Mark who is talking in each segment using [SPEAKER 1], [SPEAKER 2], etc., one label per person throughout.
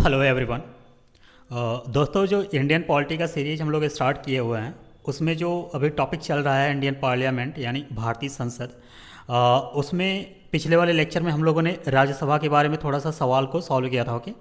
[SPEAKER 1] Hello everyone. दोस्तों, जो Indian polity का सीरीज हम लोग स्टार्ट किए हुए हैं उसमें जो अभी टॉपिक चल रहा है इंडियन पार्लियामेंट यानी भारतीय संसद। उसमें पिछले वाले लेक्चर में हम लोगों ने राज्यसभा के बारे में थोड़ा सा सवाल को सॉल्व किया था। ओके,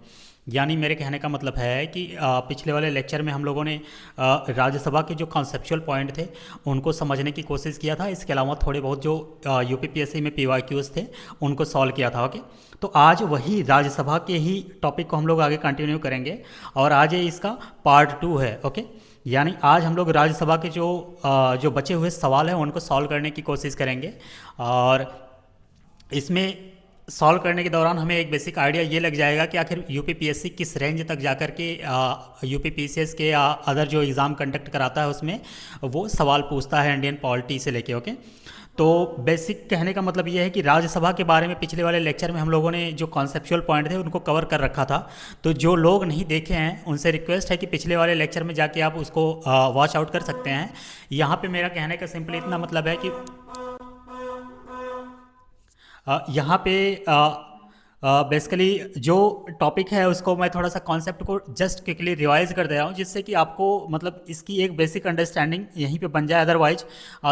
[SPEAKER 1] यानी मेरे कहने का मतलब है कि पिछले वाले लेक्चर में हम लोगों ने राज्यसभा के जो कॉन्सेप्चुअल पॉइंट थे उनको समझने की कोशिश किया था। इसके अलावा थोड़े बहुत जो यूपीपीएससी में पीवाईक्यूज थे उनको सॉल्व किया था। ओके, तो आज वही राज्यसभा के ही टॉपिक को हम लोग आगे कंटिन्यू करेंगे और आज ये इसका पार्ट 2 है। ओके, यानी आज हम लोग राज्यसभा के जो बचे हुए सवाल हैं उनको सॉल्व करने की कोशिश करेंगे। और इसमें सॉल्व करने के दौरान हमें एक बेसिक आइडिया ये लग जाएगा कि आखिर यूपीपीएससी किस रेंज तक जाकर के यूपीपीसीएस के अदर जो एग्ज़ाम कंडक्ट कराता है उसमें वो सवाल पूछता है इंडियन पॉलिटी से लेके। ओके, तो बेसिक कहने का मतलब ये है कि राज्यसभा के बारे में पिछले वाले लेक्चर में हम लोगों ने जो कॉन्सेप्चुअल पॉइंट थे उनको कवर कर रखा था। तो जो लोग नहीं देखे हैं उनसे रिक्वेस्ट है कि पिछले वाले लेक्चर में जाके आप उसको वॉच आउट कर सकते हैं। यहाँ पे मेरा कहने का सिंपली इतना मतलब है कि यहाँ पे बेसिकली जो टॉपिक है उसको मैं थोड़ा सा कॉन्सेप्ट को जस्ट क्विकली रिवाइज कर दे रहा हूँ जिससे कि आपको मतलब इसकी एक बेसिक अंडरस्टैंडिंग यहीं पे बन जाए, अदरवाइज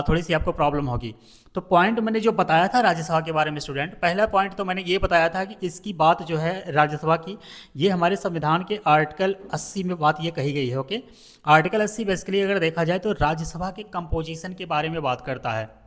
[SPEAKER 1] थोड़ी सी आपको प्रॉब्लम होगी। तो पॉइंट मैंने जो बताया था राज्यसभा के बारे में स्टूडेंट, पहला पॉइंट तो मैंने ये बताया था कि इसकी बात जो है राज्यसभा की, ये हमारे संविधान के आर्टिकल 80 में बात ये कही गई है। ओके, आर्टिकल 80 बेसिकली अगर देखा जाए तो राज्यसभा के कंपोजिशन के बारे में बात करता है।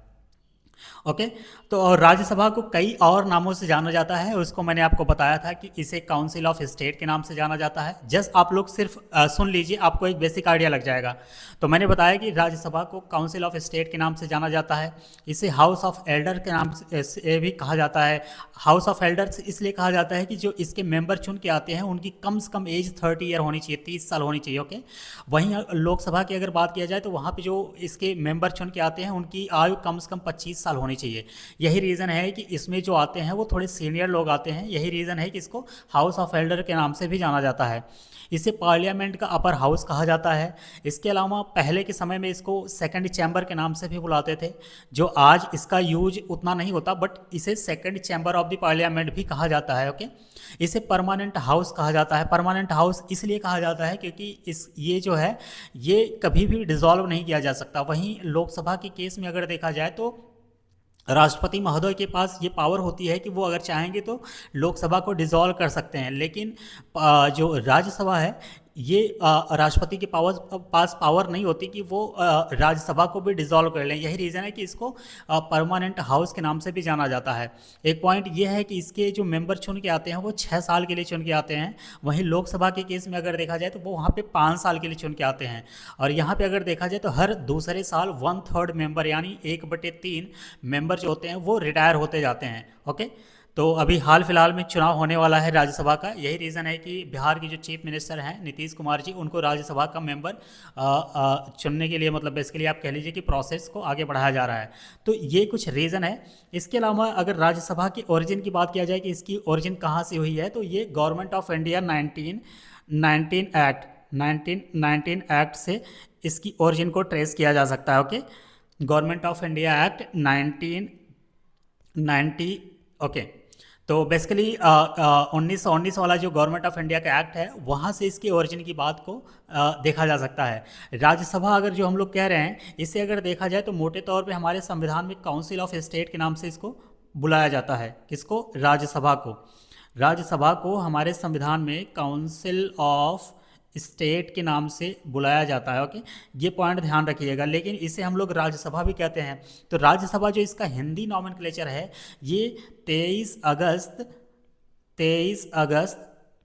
[SPEAKER 1] ओके, तो और राज्यसभा को कई और नामों से जाना जाता है। उसको मैंने आपको बताया था कि इसे काउंसिल ऑफ स्टेट के नाम से जाना जाता है। जस्ट आप लोग सिर्फ सुन लीजिए, आपको एक बेसिक आइडिया लग जाएगा। तो मैंने बताया कि राज्यसभा को काउंसिल ऑफ स्टेट के नाम से जाना जाता है। इसे हाउस ऑफ एल्डर के नाम से भी कहा जाता है। हाउस ऑफ एल्डर्स इसलिए कहा जाता है कि जो इसके मेंबर चुन के आते हैं उनकी कम से कम एज 30 ईयर होनी चाहिए, 30 साल होनी चाहिए। ओके, वहीं लोकसभा की अगर बात किया जाए तो वहाँ पे जो इसके मेंबर चुन के आते हैं उनकी आयु कम से कम 25 साल होनी चाहिए। यही रीज़न है कि इसमें जो आते हैं वो थोड़े सीनियर लोग आते हैं। यही रीज़न है कि इसको हाउस ऑफ एल्डर के नाम से भी जाना जाता है। इसे पार्लियामेंट का अपर हाउस कहा जाता है। इसके अलावा पहले के समय में इसको सेकंड चैम्बर के नाम से भी बुलाते थे, जो आज इसका यूज उतना नहीं होता, बट इसे second chamber of the parliament भी कहा जाता है। ओके, इसे परमानेंट हाउस कहा जाता है। परमानेंट हाउस इसलिए कहा जाता है क्योंकि ये जो है ये कभी भी डिसॉल्व नहीं किया जा सकता। वहीं लोकसभा के केस में अगर देखा जाए तो राष्ट्रपति महोदय के पास ये पावर होती है कि वो अगर चाहेंगे तो लोकसभा को डिसॉल्व कर सकते हैं, लेकिन जो राज्यसभा है ये राष्ट्रपति के पास पावर नहीं होती कि वो राज्यसभा को भी डिसॉल्व कर लें। यही रीज़न है कि इसको परमानेंट हाउस के नाम से भी जाना जाता है। एक पॉइंट ये है कि इसके जो मेंबर चुन के आते हैं वो 6 साल के लिए चुन के आते हैं। वहीं लोकसभा के केस में अगर देखा जाए तो वो वहाँ पे 5 साल के लिए चुन के आते हैं। और यहाँ पे अगर देखा जाए तो हर दूसरे साल 1/3 मेंबर यानी 1/3 मेंबर जो होते हैं वो रिटायर होते जाते हैं। ओके, तो अभी हाल फिलहाल में चुनाव होने वाला है राज्यसभा का। यही रीज़न है कि बिहार के जो चीफ मिनिस्टर हैं नीतीश कुमार जी, उनको राज्यसभा का मेंबर चुनने के लिए मतलब बेसिकली आप कह लीजिए कि प्रोसेस को आगे बढ़ाया जा रहा है। तो ये कुछ रीज़न है। इसके अलावा अगर राज्यसभा की ओरिजिन की बात किया जाए कि इसकी ओरिजिन कहाँ से हुई है, तो ये गवर्नमेंट ऑफ इंडिया 1919 एक्ट से इसकी ओरिजिन को ट्रेस किया जा सकता है। Okay, government of India act 1990। Okay, तो बेसिकली 1919 वाला जो गवर्नमेंट ऑफ इंडिया का एक्ट है वहाँ से इसकी ओरिजिन की बात को देखा जा सकता है। राज्यसभा अगर जो हम लोग कह रहे हैं इसे अगर देखा जाए तो मोटे तौर पे हमारे संविधान में काउंसिल ऑफ स्टेट के नाम से इसको बुलाया जाता है। किसको? राज्यसभा को। राज्यसभा को हमारे संविधान में काउंसिल ऑफ स्टेट के नाम से बुलाया जाता है। ओके, ये पॉइंट ध्यान रखिएगा। लेकिन इसे हम लोग राज्यसभा भी कहते हैं। तो राज्यसभा जो इसका हिंदी नॉमेनक्लेचर है ये 23 अगस्त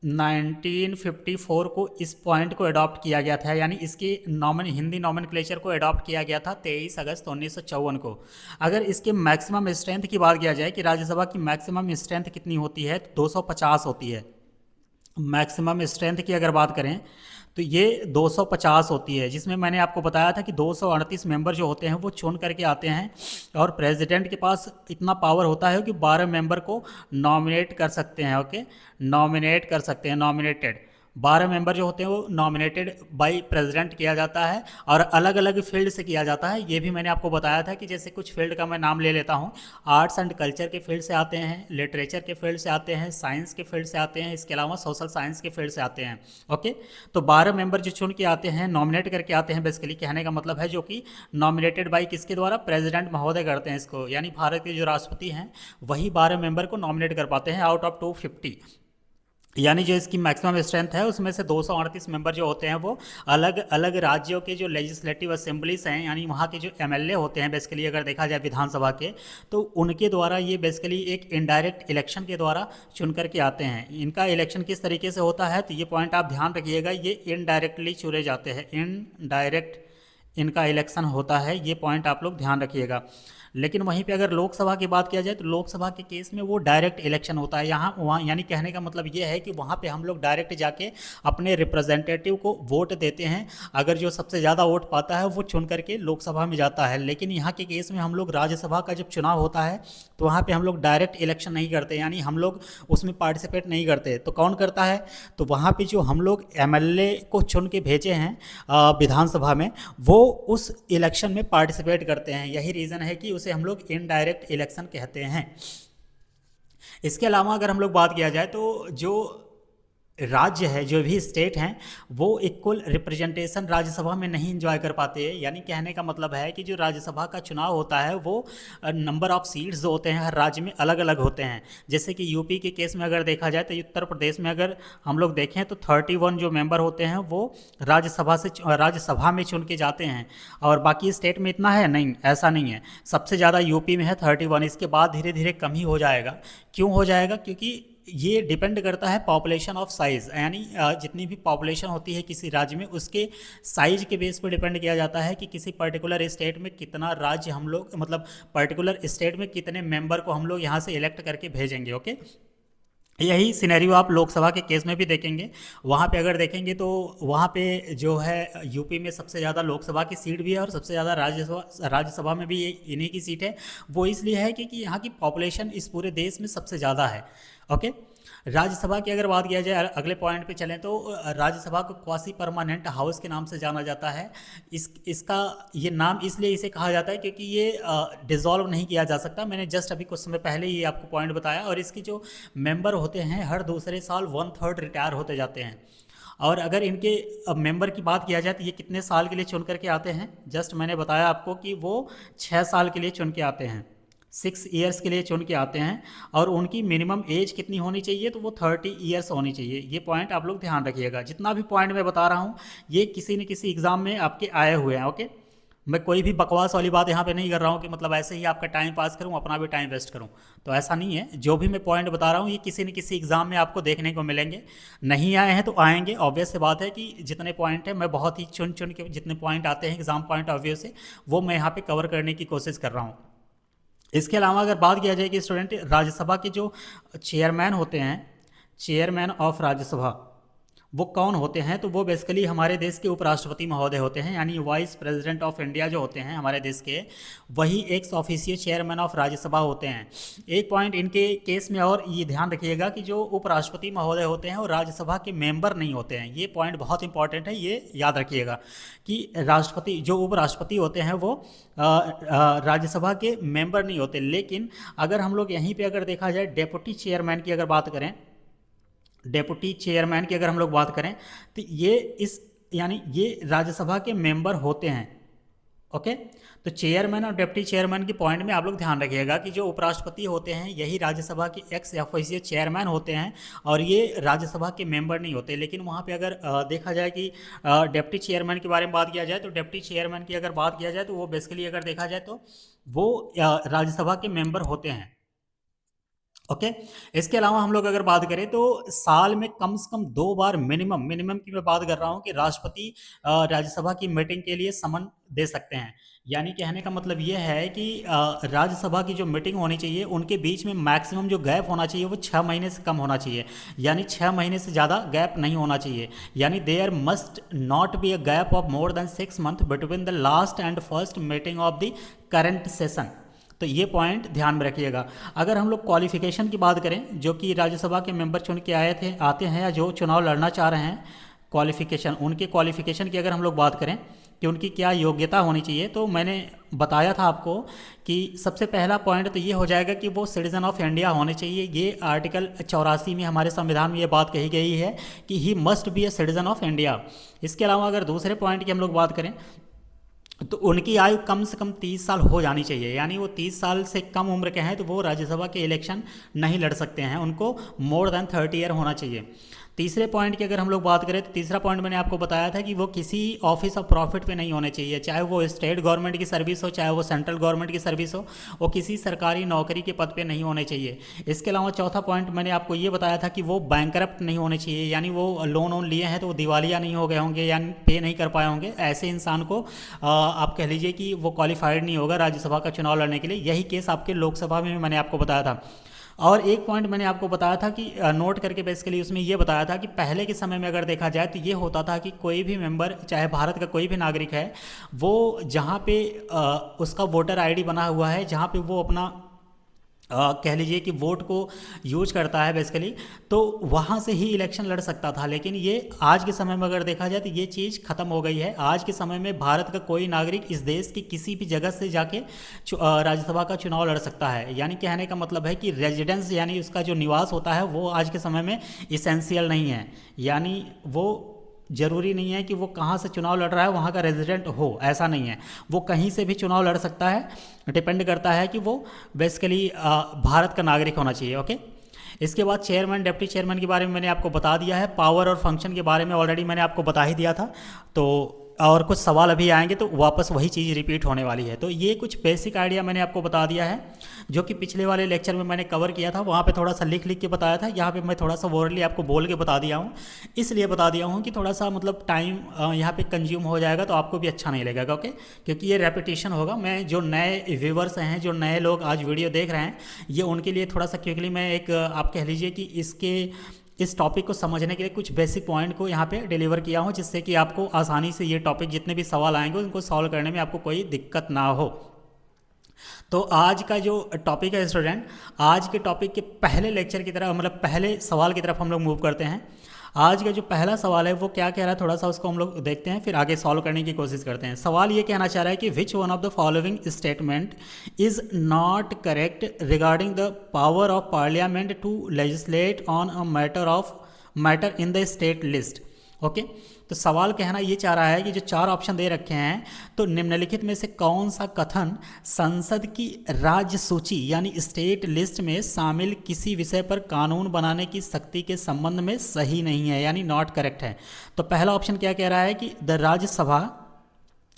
[SPEAKER 1] 1954 को इस पॉइंट को अडॉप्ट किया गया था, यानी इसके हिंदी नॉमेनक्लेचर को अडॉप्ट किया गया था 23 अगस्त 1954 को। अगर इसके मैक्सिमम स्ट्रेंथ की बात किया जाए कि राज्यसभा की मैक्सिमम स्ट्रेंथ कितनी होती है, तो 250 होती है। मैक्सिमम स्ट्रेंथ की अगर बात करें तो ये 250 होती है, जिसमें मैंने आपको बताया था कि 238 मेंबर जो होते हैं वो चुन करके आते हैं और प्रेसिडेंट के पास इतना पावर होता है कि 12 मेंबर को नॉमिनेट कर सकते हैं। ओके, नॉमिनेट कर सकते हैं, नॉमिनेटेड 12 मेंबर जो होते हैं वो नॉमिनेटेड बाय प्रेसिडेंट किया जाता है और अलग अलग फील्ड से किया जाता है। ये भी मैंने आपको बताया था कि जैसे कुछ फील्ड का मैं नाम ले लेता हूँ, आर्ट्स एंड कल्चर के फील्ड से आते हैं, लिटरेचर के फील्ड से आते हैं, साइंस के फील्ड से आते हैं, इसके अलावा सोशल साइंस के फील्ड से आते हैं। ओके, तो 12 मेंबर जो चुन के आते हैं, नॉमिनेट करके आते हैं, बेसिकली कहने का मतलब है जो कि नॉमिनेटेड बाई किसके द्वारा, प्रेसिडेंट महोदय करते हैं इसको, यानी भारत के जो राष्ट्रपति हैं वही 12 मेंबर को नॉमिनेट कर पाते हैं आउट ऑफ 250, यानी जो इसकी मैक्सिमम स्ट्रेंथ है उसमें से 238 मेंबर जो होते हैं वो अलग अलग राज्यों के जो लेजिस्लेटिव असेंबलीज हैं, यानी वहाँ के जो एमएलए होते हैं बेसिकली अगर देखा जाए विधानसभा के, तो उनके द्वारा ये बेसिकली एक इनडायरेक्ट इलेक्शन के द्वारा चुन करके आते हैं। इनका इलेक्शन किस तरीके से होता है तो ये पॉइंट आप ध्यान रखिएगा, ये इनडायरेक्टली चुने जाते हैं, इनडायरेक्ट इनका इलेक्शन होता है, ये पॉइंट आप लोग ध्यान रखिएगा। लेकिन वहीं पे अगर लोकसभा की बात किया जाए तो लोकसभा के केस में वो डायरेक्ट इलेक्शन होता है, यहाँ वहाँ, यानी कहने का मतलब ये है कि वहाँ पे हम लोग डायरेक्ट जाके अपने रिप्रेजेंटेटिव को वोट देते हैं, अगर जो सबसे ज़्यादा वोट पाता है वो चुन करके लोकसभा में जाता है। लेकिन यहाँ के केस में हम लोग राज्यसभा का जब चुनाव होता है तो वहाँ पर हम लोग डायरेक्ट इलेक्शन नहीं करते, यानी हम लोग उसमें पार्टिसिपेट नहीं करते। तो कौन करता है, तो वहाँ पर जो हम लोग एमएलए को चुन के भेजे हैं विधानसभा में, वो उस इलेक्शन में पार्टिसिपेट करते हैं। यही रीज़न है कि उसे हम लोग इनडायरेक्ट इलेक्शन कहते हैं। इसके अलावा अगर हम लोग बात किया जाए तो जो राज्य है, जो भी स्टेट हैं, वो इक्वल रिप्रेजेंटेशन राज्यसभा में नहीं इंजॉय कर पाते हैं। यानी कहने का मतलब है कि जो राज्यसभा का चुनाव होता है वो नंबर ऑफ सीट्स जो होते हैं हर राज्य में अलग अलग होते हैं। जैसे कि यूपी के केस में अगर देखा जाए तो उत्तर प्रदेश में अगर हम लोग देखें तो 31 जो मेंबर होते हैं वो राज्यसभा में चुन के जाते हैं, और बाकी स्टेट में इतना है नहीं, ऐसा नहीं है। सबसे ज़्यादा यूपी में है 31, इसके बाद धीरे धीरे कम ही हो जाएगा। क्यों हो जाएगा, क्योंकि ये डिपेंड करता है पॉपुलेशन ऑफ साइज़, यानी जितनी भी पॉपुलेशन होती है किसी राज्य में उसके साइज के बेस पर डिपेंड किया जाता है कि किसी पर्टिकुलर स्टेट में कितना राज्य हम लोग, मतलब पर्टिकुलर स्टेट में कितने मेंबर को हम लोग यहाँ से इलेक्ट करके भेजेंगे। ओके, यही सिनेरियो आप लोकसभा के केस में भी देखेंगे। वहाँ पे अगर देखेंगे तो वहाँ पे जो है यूपी में सबसे ज़्यादा लोकसभा की सीट भी है और सबसे ज़्यादा राज्यसभा में भी इन्हीं की सीट है। वो इसलिए है क्योंकि यहाँ की पॉपुलेशन इस पूरे देश में सबसे ज़्यादा है। ओके, राज्यसभा की अगर बात किया जाए, अगले पॉइंट पे चलें तो राज्यसभा को क्वासी परमानेंट हाउस के नाम से जाना जाता है। इसका ये नाम इसलिए इसे कहा जाता है क्योंकि ये डिसॉल्व नहीं किया जा सकता। मैंने जस्ट अभी कुछ समय पहले ये आपको पॉइंट बताया। और इसके जो मेंबर होते हैं हर दूसरे साल 1/3 रिटायर होते जाते हैं। और अगर इनके मेंबर की बात किया जाए तो ये कितने साल के लिए चुन करके आते हैं, जस्ट मैंने बताया आपको कि वो 6 साल के लिए चुन के आते हैं, 6 ईयर्स के लिए चुन के आते हैं। और उनकी मिनिमम एज कितनी होनी चाहिए, तो वो 30 ईयर्स होनी चाहिए। ये पॉइंट आप लोग ध्यान रखिएगा। जितना भी पॉइंट मैं बता रहा हूँ ये किसी न किसी एग्ज़ाम में आपके आए हुए हैं। ओके, मैं कोई भी बकवास वाली बात यहाँ पे नहीं कर रहा हूँ कि मतलब ऐसे ही आपका टाइम पास करूँ, अपना भी टाइम वेस्ट करूँ, तो ऐसा नहीं है। जो भी मैं पॉइंट बता रहा हूँ ये किसी न किसी एग्ज़ाम में आपको देखने को मिलेंगे। नहीं आए हैं तो आएंगे, ऑब्वियस से बात है कि जितने पॉइंट है मैं बहुत ही चुन चुन के जितने पॉइंट आते हैं एग्ज़ाम पॉइंट ऑफ व्यू से वो मैं यहाँ पर कवर करने की कोशिश कर रहा हूँ। इसके अलावा अगर बात किया जाए कि स्टूडेंट राज्यसभा के जो चेयरमैन होते हैं, चेयरमैन ऑफ राज्यसभा, वो कौन होते हैं, तो वो बेसिकली हमारे देश के उपराष्ट्रपति महोदय होते हैं, यानी वाइस प्रेसिडेंट ऑफ इंडिया जो होते हैं हमारे देश के, वही x official chairman of Rajya Sabha होते हैं। एक पॉइंट इनके केस में और ये ध्यान रखिएगा कि जो उपराष्ट्रपति महोदय होते हैं वो राज्यसभा के मेंबर नहीं होते हैं। ये पॉइंट बहुत इंपॉर्टेंट है, ये याद रखिएगा कि राष्ट्रपति जो उपराष्ट्रपति होते हैं वो राज्यसभा के मेंबर नहीं होते। लेकिन अगर हम लोग यहीं पर अगर देखा जाए डेप्यूटी चेयरमैन की अगर बात करें, डेप्यूटी चेयरमैन की अगर हम लोग बात करें तो यानी ये राज्यसभा के मेंबर होते हैं। ओके, तो चेयरमैन और डिप्टी चेयरमैन की पॉइंट में आप लोग ध्यान रखिएगा कि जो उपराष्ट्रपति होते हैं यही राज्यसभा के एक्स ऑफिशियल चेयरमैन होते हैं और ये राज्यसभा के मेंबर नहीं होते। लेकिन वहाँ पे अगर देखा जाए कि डिप्टी चेयरमैन के बारे में बात किया जाए तो डिप्टी चेयरमैन की अगर बात किया जाए तो वो बेसिकली अगर देखा जाए तो वो राज्यसभा के मेंबर होते हैं। ओके, इसके अलावा हम लोग अगर बात करें तो साल में कम से कम 2 बार मिनिमम की मैं बात कर रहा हूँ कि राष्ट्रपति राज्यसभा की मीटिंग के लिए समन दे सकते हैं। यानी कहने का मतलब ये है कि राज्यसभा की जो मीटिंग होनी चाहिए उनके बीच में मैक्सिमम जो गैप होना चाहिए वो 6 महीने से कम होना चाहिए, यानी 6 महीने से ज़्यादा गैप नहीं होना चाहिए। यानी there must not be a gap of more than 6 month between the last and first meeting of the current session. तो ये पॉइंट ध्यान में रखिएगा। अगर हम लोग क्वालिफिकेशन की बात करें, जो कि राज्यसभा के मेंबर चुन के आते हैं या जो चुनाव लड़ना चाह रहे हैं, क्वालिफिकेशन, उनके क्वालिफिकेशन की अगर हम लोग बात करें कि उनकी क्या योग्यता होनी चाहिए, तो मैंने बताया था आपको कि सबसे पहला पॉइंट तो ये हो जाएगा कि वो सिटीज़न ऑफ इंडिया होने चाहिए। ये आर्टिकल 84 में हमारे संविधान में ये बात कही गई है कि he must be A citizen of India. इसके अलावा अगर दूसरे पॉइंट की हम लोग बात करें तो उनकी आयु कम से कम 30 साल हो जानी चाहिए, यानी वो 30 साल से कम उम्र के हैं तो वो राज्यसभा के इलेक्शन नहीं लड़ सकते हैं, उनको मोर देन 30 ईयर होना चाहिए। तीसरे पॉइंट की अगर हम लोग बात करें तो तीसरा पॉइंट मैंने आपको बताया था कि वो किसी ऑफिस ऑफ प्रॉफिट पे नहीं होने चाहिए, चाहे वो स्टेट गवर्नमेंट की सर्विस हो, चाहे वो सेंट्रल गवर्नमेंट की सर्विस हो, वो किसी सरकारी नौकरी के पद पे नहीं होने चाहिए। इसके अलावा चौथा पॉइंट मैंने आपको ये बताया था कि वो बैंकरप्ट नहीं होने चाहिए, यानी वो लोन लिए हैं तो वो दिवालिया नहीं हो गए होंगे या पे नहीं कर पाए होंगे, ऐसे इंसान को आप कह लीजिए कि वो क्वालिफाइड नहीं होगा राज्यसभा का चुनाव लड़ने के लिए। यही केस आपके लोकसभा में मैंने आपको बताया था। और एक पॉइंट मैंने आपको बताया था कि नोट करके बेसिकली उसमें ये बताया था कि पहले के समय में अगर देखा जाए तो ये होता था कि कोई भी मेंबर, चाहे भारत का कोई भी नागरिक है, वो जहाँ पे उसका वोटर आईडी बना हुआ है, जहाँ पे वो अपना कह लीजिए कि वोट को यूज करता है बेसिकली, तो वहाँ से ही इलेक्शन लड़ सकता था। लेकिन ये आज के समय में अगर देखा जाए तो ये चीज़ ख़त्म हो गई है। आज के समय में भारत का कोई नागरिक इस देश की किसी भी जगह से जाके राज्यसभा का चुनाव लड़ सकता है। यानी कहने का मतलब है कि रेजिडेंस, यानी उसका जो निवास होता है, वो आज के समय में इसेंशियल नहीं है, यानी वो जरूरी नहीं है कि वो कहाँ से चुनाव लड़ रहा है वहाँ का रेजिडेंट हो, ऐसा नहीं है, वो कहीं से भी चुनाव लड़ सकता है। डिपेंड करता है कि वो बेसिकली भारत का नागरिक होना चाहिए। ओके, इसके बाद चेयरमैन, डिप्टी चेयरमैन के बारे में मैंने आपको बता दिया है। पावर और फंक्शन के बारे में ऑलरेडी मैंने आपको बता ही दिया था। तो और कुछ सवाल अभी आएंगे तो वापस वही चीज़ रिपीट होने वाली है। तो ये कुछ बेसिक आइडिया मैंने आपको बता दिया है, जो कि पिछले वाले लेक्चर में मैंने कवर किया था, वहाँ पे थोड़ा सा लिख लिख के बताया था। यहाँ पे मैं थोड़ा सा वर्डली आपको बोल के बता दिया हूँ, इसलिए बता दिया हूँ कि थोड़ा सा मतलब टाइम यहाँ पे कंज्यूम हो जाएगा तो आपको भी अच्छा नहीं लगेगा। ओके, क्योंकि ये रेपिटेशन होगा। मैं जो नए व्यूवर्स हैं, जो नए लोग आज वीडियो देख रहे हैं, ये उनके लिए थोड़ा सा क्विकली मैं एक आप कह लीजिए कि इस टॉपिक को समझने के लिए कुछ बेसिक पॉइंट को यहाँ पे डिलीवर किया हूँ, जिससे कि आपको आसानी से ये टॉपिक, जितने भी सवाल आएंगे उनको सॉल्व करने में आपको कोई दिक्कत ना हो। तो आज का जो टॉपिक है स्टूडेंट, आज के टॉपिक के पहले लेक्चर की तरफ, मतलब पहले सवाल की तरफ हम लोग मूव करते हैं। आज का जो पहला सवाल है वो क्या कह रहा है, थोड़ा सा उसको हम लोग देखते हैं, फिर आगे सॉल्व करने की कोशिश करते हैं। सवाल ये कहना चाह रहा है कि which one of the following statement is not correct regarding the power of parliament to legislate on a matter in the state list. Okay, तो सवाल कहना ये चाह रहा है कि जो चार ऑप्शन दे रखे हैं, तो निम्नलिखित में से कौन सा कथन संसद की राज्य सूची यानी स्टेट लिस्ट में शामिल किसी विषय पर कानून बनाने की शक्ति के संबंध में सही नहीं है, यानी नॉट करेक्ट है। तो पहला ऑप्शन क्या कह रहा है कि the Rajya Sabha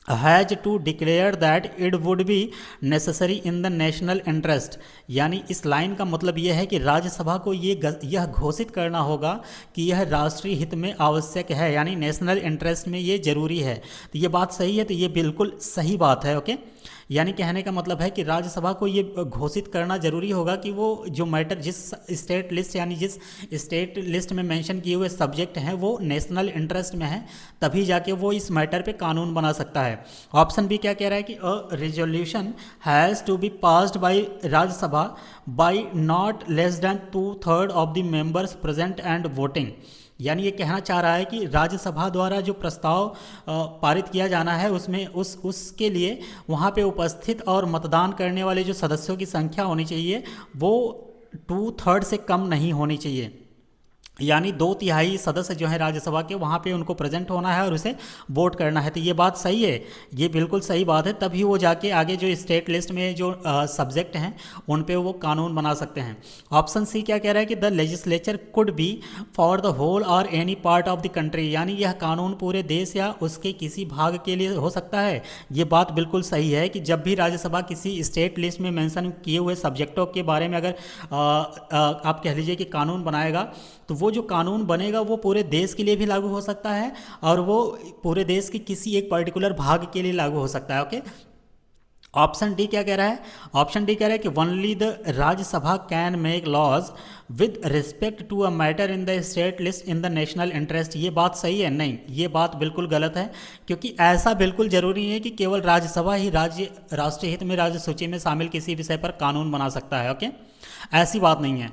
[SPEAKER 1] has to declare that it would be necessary in the national interest, यानी इस लाइन का मतलब यह है कि राज्यसभा को यह घोषित करना होगा कि यह राष्ट्रीय हित में आवश्यक है, यानी नेशनल इंटरेस्ट में ये जरूरी है। तो ये बात सही है, तो ये बिल्कुल सही बात है। ओके, यानी कहने का मतलब है कि राज्यसभा को ये घोषित करना जरूरी होगा कि वो जो मैटर, जिस स्टेट लिस्ट यानी जिस स्टेट लिस्ट में मेंशन किए हुए सब्जेक्ट हैं वो नेशनल इंटरेस्ट में है, तभी जाके वो इस मैटर पे कानून बना सकता है। ऑप्शन बी क्या कह रहा है कि a resolution has to be passed by Rajya Sabha by not less than 2/3 of the members present and voting, यानी ये कहना चाह रहा है कि राज्यसभा द्वारा जो प्रस्ताव पारित किया जाना है उसमें उसके लिए वहाँ पे उपस्थित और मतदान करने वाले जो सदस्यों की संख्या होनी चाहिए वो 2/3 से कम नहीं होनी चाहिए, यानी 2/3 सदस्य जो है राज्यसभा के वहाँ पे उनको प्रेजेंट होना है और उसे वोट करना है। तो ये बात सही है, ये बिल्कुल सही बात है, तभी वो जाके आगे जो स्टेट लिस्ट में जो सब्जेक्ट हैं उन पे वो कानून बना सकते हैं। ऑप्शन सी क्या कह रहा है कि the legislature could be for the whole और any part of the country, यानी यह कानून पूरे देश या उसके किसी भाग के लिए हो सकता है। ये बात बिल्कुल सही है कि जब भी राज्यसभा किसी स्टेट लिस्ट में मेंशन किए हुए सब्जेक्टों के बारे में अगर आप कह लीजिए कि कानून बनाएगा, तो वो जो कानून बनेगा वो पूरे देश के लिए भी लागू हो सकता है और वो पूरे देश के किसी एक पर्टिकुलर भाग के लिए लागू हो सकता है। ओके, ऑप्शन डी क्या कह रहा है? ऑप्शन डी कह रहा है कि only the Rajya Sabha can make laws with respect to a matter in the state list in the national interest. ये बात सही है? नहीं, ये बात बिल्कुल गलत है, क्योंकि ऐसा बिल्कुल जरूरी नहीं है कि केवल राज्यसभा ही राज्य राष्ट्रीय हित में राज्य सूची में शामिल किसी विषय पर कानून बना सकता है। ओके, ऐसी बात नहीं है।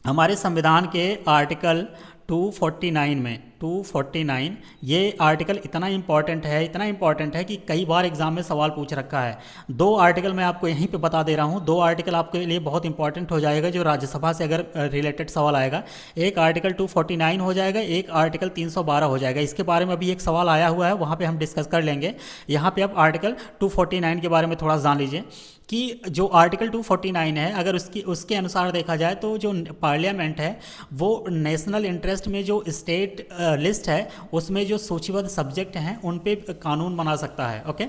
[SPEAKER 1] हमारे संविधान के आर्टिकल 249 में 249 ये आर्टिकल इतना इम्पॉर्टेंट है कि कई बार एग्जाम में सवाल पूछ रखा है। दो आर्टिकल मैं आपको यहीं पे बता दे रहा हूँ, दो आर्टिकल आपके लिए बहुत इंपॉर्टेंट हो जाएगा जो राज्यसभा से अगर रिलेटेड सवाल आएगा। एक आर्टिकल 249 हो जाएगा, एक आर्टिकल 312 हो जाएगा। इसके बारे में अभी एक सवाल आया हुआ है, वहाँ पे हम डिस्कस कर लेंगे। यहाँ पे आप आर्टिकल 249 के बारे में थोड़ा जान लीजिए कि जो आर्टिकल 249 है, अगर उसके अनुसार देखा जाए तो जो पार्लियामेंट है वो नेशनल इंटरेस्ट में जो स्टेट लिस्ट है उसमें जो सूचीबद्ध सब्जेक्ट हैं उन पे कानून बना सकता है। ओके,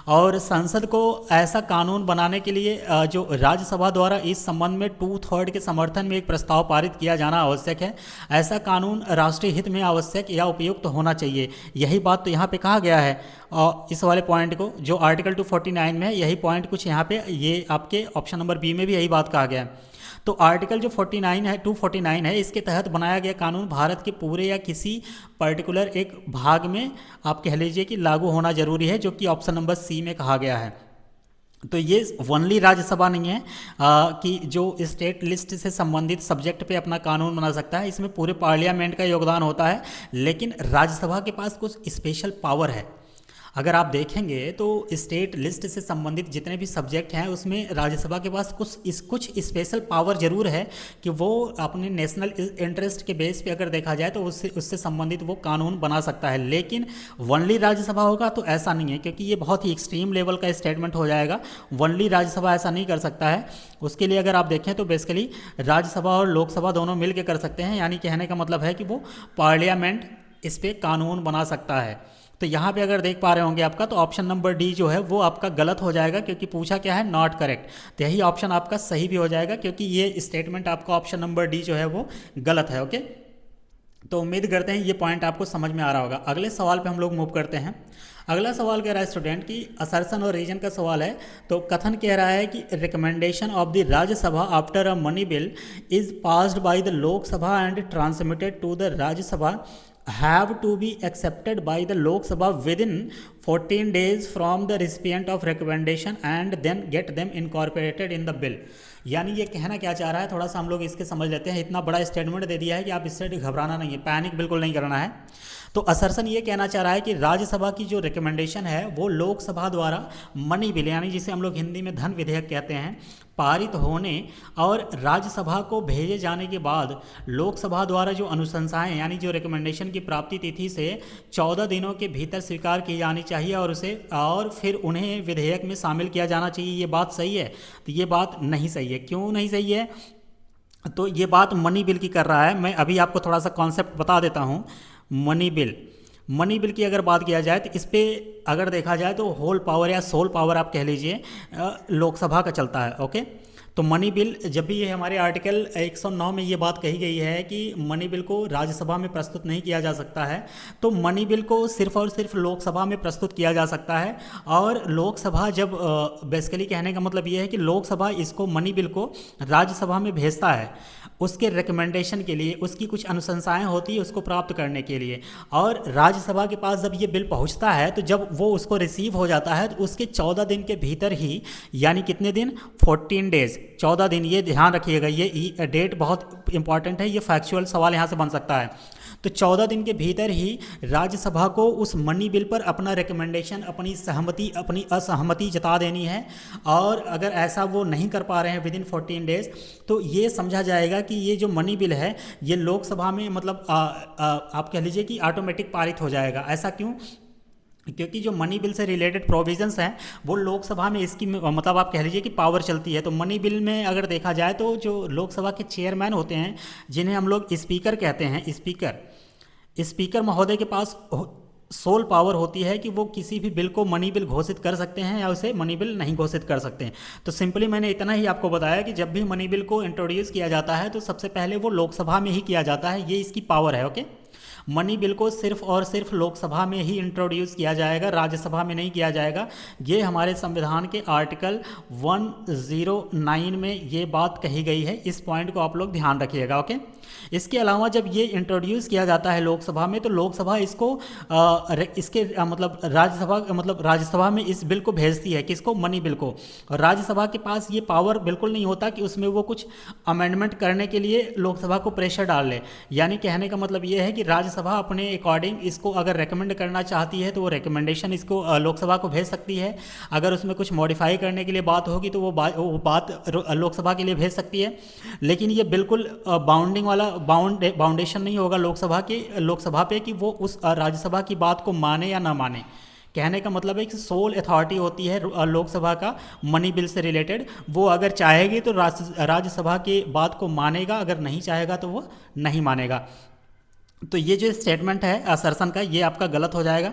[SPEAKER 1] और संसद को ऐसा कानून बनाने के लिए जो राज्यसभा द्वारा इस संबंध में 2/3 के समर्थन में एक प्रस्ताव पारित किया जाना आवश्यक है। ऐसा कानून राष्ट्रीय हित में आवश्यक या उपयुक्त होना चाहिए। यही बात तो यहाँ पे कहा गया है, और इस वाले पॉइंट को जो आर्टिकल 249 में है, यही पॉइंट कुछ यहाँ पे ये आपके ऑप्शन नंबर बी में भी यही बात कहा गया है। तो आर्टिकल जो 249 है, इसके तहत बनाया गया कानून भारत के पूरे या किसी पर्टिकुलर एक भाग में आप कह लीजिए कि लागू होना जरूरी है, जो कि ऑप्शन नंबर सी में कहा गया है। तो ये ओनली राज्यसभा नहीं है कि जो स्टेट लिस्ट से संबंधित सब्जेक्ट पे अपना कानून बना सकता है, इसमें पूरे पार्लियामेंट का योगदान होता है। लेकिन राज्यसभा के पास कुछ स्पेशल पावर है। अगर आप देखेंगे तो स्टेट लिस्ट से संबंधित जितने भी सब्जेक्ट हैं उसमें राज्यसभा के पास कुछ स्पेशल पावर जरूर है कि वो अपने नेशनल इंटरेस्ट के बेस पे अगर देखा जाए तो उससे संबंधित वो कानून बना सकता है। लेकिन ओनली राज्यसभा होगा तो ऐसा नहीं है, क्योंकि ये बहुत ही एक्सट्रीम लेवल का स्टेटमेंट हो जाएगा। ओनली राज्यसभा ऐसा नहीं कर सकता है। उसके लिए अगर आप देखें तो बेसिकली राज्यसभा और लोकसभा दोनों मिल के कर सकते हैं, यानी कहने का मतलब है कि वो पार्लियामेंट इस पर कानून बना सकता है। तो यहाँ पे अगर देख पा रहे होंगे आपका, तो ऑप्शन नंबर डी जो है वो आपका गलत हो जाएगा, क्योंकि पूछा क्या है, नॉट करेक्ट। तो यही ऑप्शन आपका सही भी हो जाएगा, क्योंकि ये स्टेटमेंट आपका ऑप्शन नंबर डी जो है वो गलत है। ओके, तो उम्मीद करते हैं ये पॉइंट आपको समझ में आ रहा होगा। अगले सवाल पे हम लोग मूव करते हैं। अगला सवाल कह रहा है स्टूडेंट की असर्शन और रीजन का सवाल है। तो कथन कह रहा है कि recommendation of the Rajya Sabha after a money bill is passed by the Lok Sabha and transmitted to the Rajya Sabha have to be accepted by the Lok Sabha within 14 days from the recipient of recommendation and then get them incorporated in the bill। यानी ये कहना क्या चाह रहा है, थोड़ा सा हम लोग इसके समझ लेते हैं। इतना बड़ा स्टेटमेंट दे दिया है कि आप इससे घबराना नहीं है, पैनिक बिल्कुल नहीं करना है। तो असर्सन ये कहना चाह रहा है कि राज्यसभा की जो रिकमेंडेशन है वो लोकसभा द्वारा मनी बिल, यानी जिसे हम लोग हिंदी में धन विधेयक कहते हैं, पारित होने और राज्यसभा को भेजे जाने के बाद लोकसभा द्वारा जो अनुशंसाएं यानी जो रिकमेंडेशन की प्राप्ति तिथि से 14 दिनों के भीतर स्वीकार की जानी चाहिए और फिर उन्हें विधेयक में शामिल किया जाना चाहिए। ये बात सही है? तो ये बात नहीं सही है। क्यों नहीं सही है? तो ये बात मनी बिल की कर रहा है। मैं अभी आपको थोड़ा सा कॉन्सेप्ट बता देता हूँ। मनी बिल की अगर बात किया जाए तो इस पर अगर देखा जाए तो होल पावर या सोल पावर आप कह लीजिए लोकसभा का चलता है। ओके, तो मनी बिल जब भी ये हमारे आर्टिकल 109 में ये बात कही गई है कि मनी बिल को राज्यसभा में प्रस्तुत नहीं किया जा सकता है, तो मनी बिल को सिर्फ और सिर्फ लोकसभा में प्रस्तुत किया जा सकता है। और लोकसभा जब बेसिकली कहने का मतलब ये है कि लोकसभा इसको मनी बिल को राज्यसभा में भेजता है उसके रिकमेंडेशन के लिए, उसकी कुछ अनुशंसाएं होती है उसको प्राप्त करने के लिए। और राज्यसभा के पास जब ये बिल पहुंचता है तो जब वो उसको रिसीव हो जाता है तो उसके 14 दिन के भीतर ही, यानी कितने दिन, 14 डेज, 14 दिन, ये ध्यान रखिएगा, ये डेट बहुत इंपॉर्टेंट है, ये फैक्चुअल सवाल यहाँ से बन सकता है। तो 14 दिन के भीतर ही राज्यसभा को उस मनी बिल पर अपना रिकमेंडेशन, अपनी सहमति, अपनी असहमति जता देनी है। और अगर ऐसा वो नहीं कर पा रहे हैं विद इन 14 डेज, तो ये समझा जाएगा कि ये जो मनी बिल है ये लोकसभा में मतलब आप कह लीजिए कि ऑटोमेटिक पारित हो जाएगा। ऐसा क्यों? क्योंकि जो मनी बिल से रिलेटेड प्रोविजंस हैं वो लोकसभा में इसकी मतलब आप कह लीजिए कि पावर चलती है। तो मनी बिल में अगर देखा जाए तो जो लोकसभा के चेयरमैन होते हैं, जिन्हें हम लोग स्पीकर कहते हैं, स्पीकर महोदय के पास सोल पावर होती है कि वो किसी भी बिल को मनी बिल घोषित कर सकते हैं या उसे मनी बिल नहीं घोषित कर सकते हैं। तो सिंपली मैंने इतना ही आपको बताया कि जब भी मनी बिल को इंट्रोड्यूस किया जाता है तो सबसे पहले वो लोकसभा में ही किया जाता है, ये इसकी पावर है। ओके, मनी बिल को सिर्फ और सिर्फ लोकसभा में ही इंट्रोड्यूस किया जाएगा, राज्यसभा में नहीं किया जाएगा। ये हमारे संविधान के आर्टिकल 109 में ये बात कही गई है। इस पॉइंट को आप लोग ध्यान रखिएगा। ओके, इसके अलावा जब ये इंट्रोड्यूस किया जाता है लोकसभा में, तो लोकसभा इसको मतलब राज्यसभा में इस बिल को भेजती है। किसको? मनी बिल को। और राज्यसभा के पास ये पावर बिल्कुल नहीं होता कि उसमें वो कुछ अमेंडमेंट करने के लिए लोकसभा को प्रेशर डाल ले। यानी कहने का मतलब ये है कि राज्यसभा अपने अकॉर्डिंग इसको अगर रेकमेंड करना चाहती है तो वो रिकमेंडेशन इसको लोकसभा को भेज सकती है। अगर उसमें कुछ मॉडिफाई करने के लिए बात होगी तो वो बात लोकसभा के लिए भेज सकती है। लेकिन ये बिल्कुल बाउंडिंग वाला बाउंडेशन नहीं होगा लोकसभा पे कि वो उस राज्यसभा की बात को माने या ना माने। कहने का मतलब है कि सोल अथॉरिटी होती है लोकसभा का मनी बिल से रिलेटेड। वो अगर चाहेगी तो राज्यसभा की बात को मानेगा, अगर नहीं चाहेगा तो वो नहीं मानेगा। तो ये जो स्टेटमेंट है असर्सन का, ये आपका गलत हो जाएगा।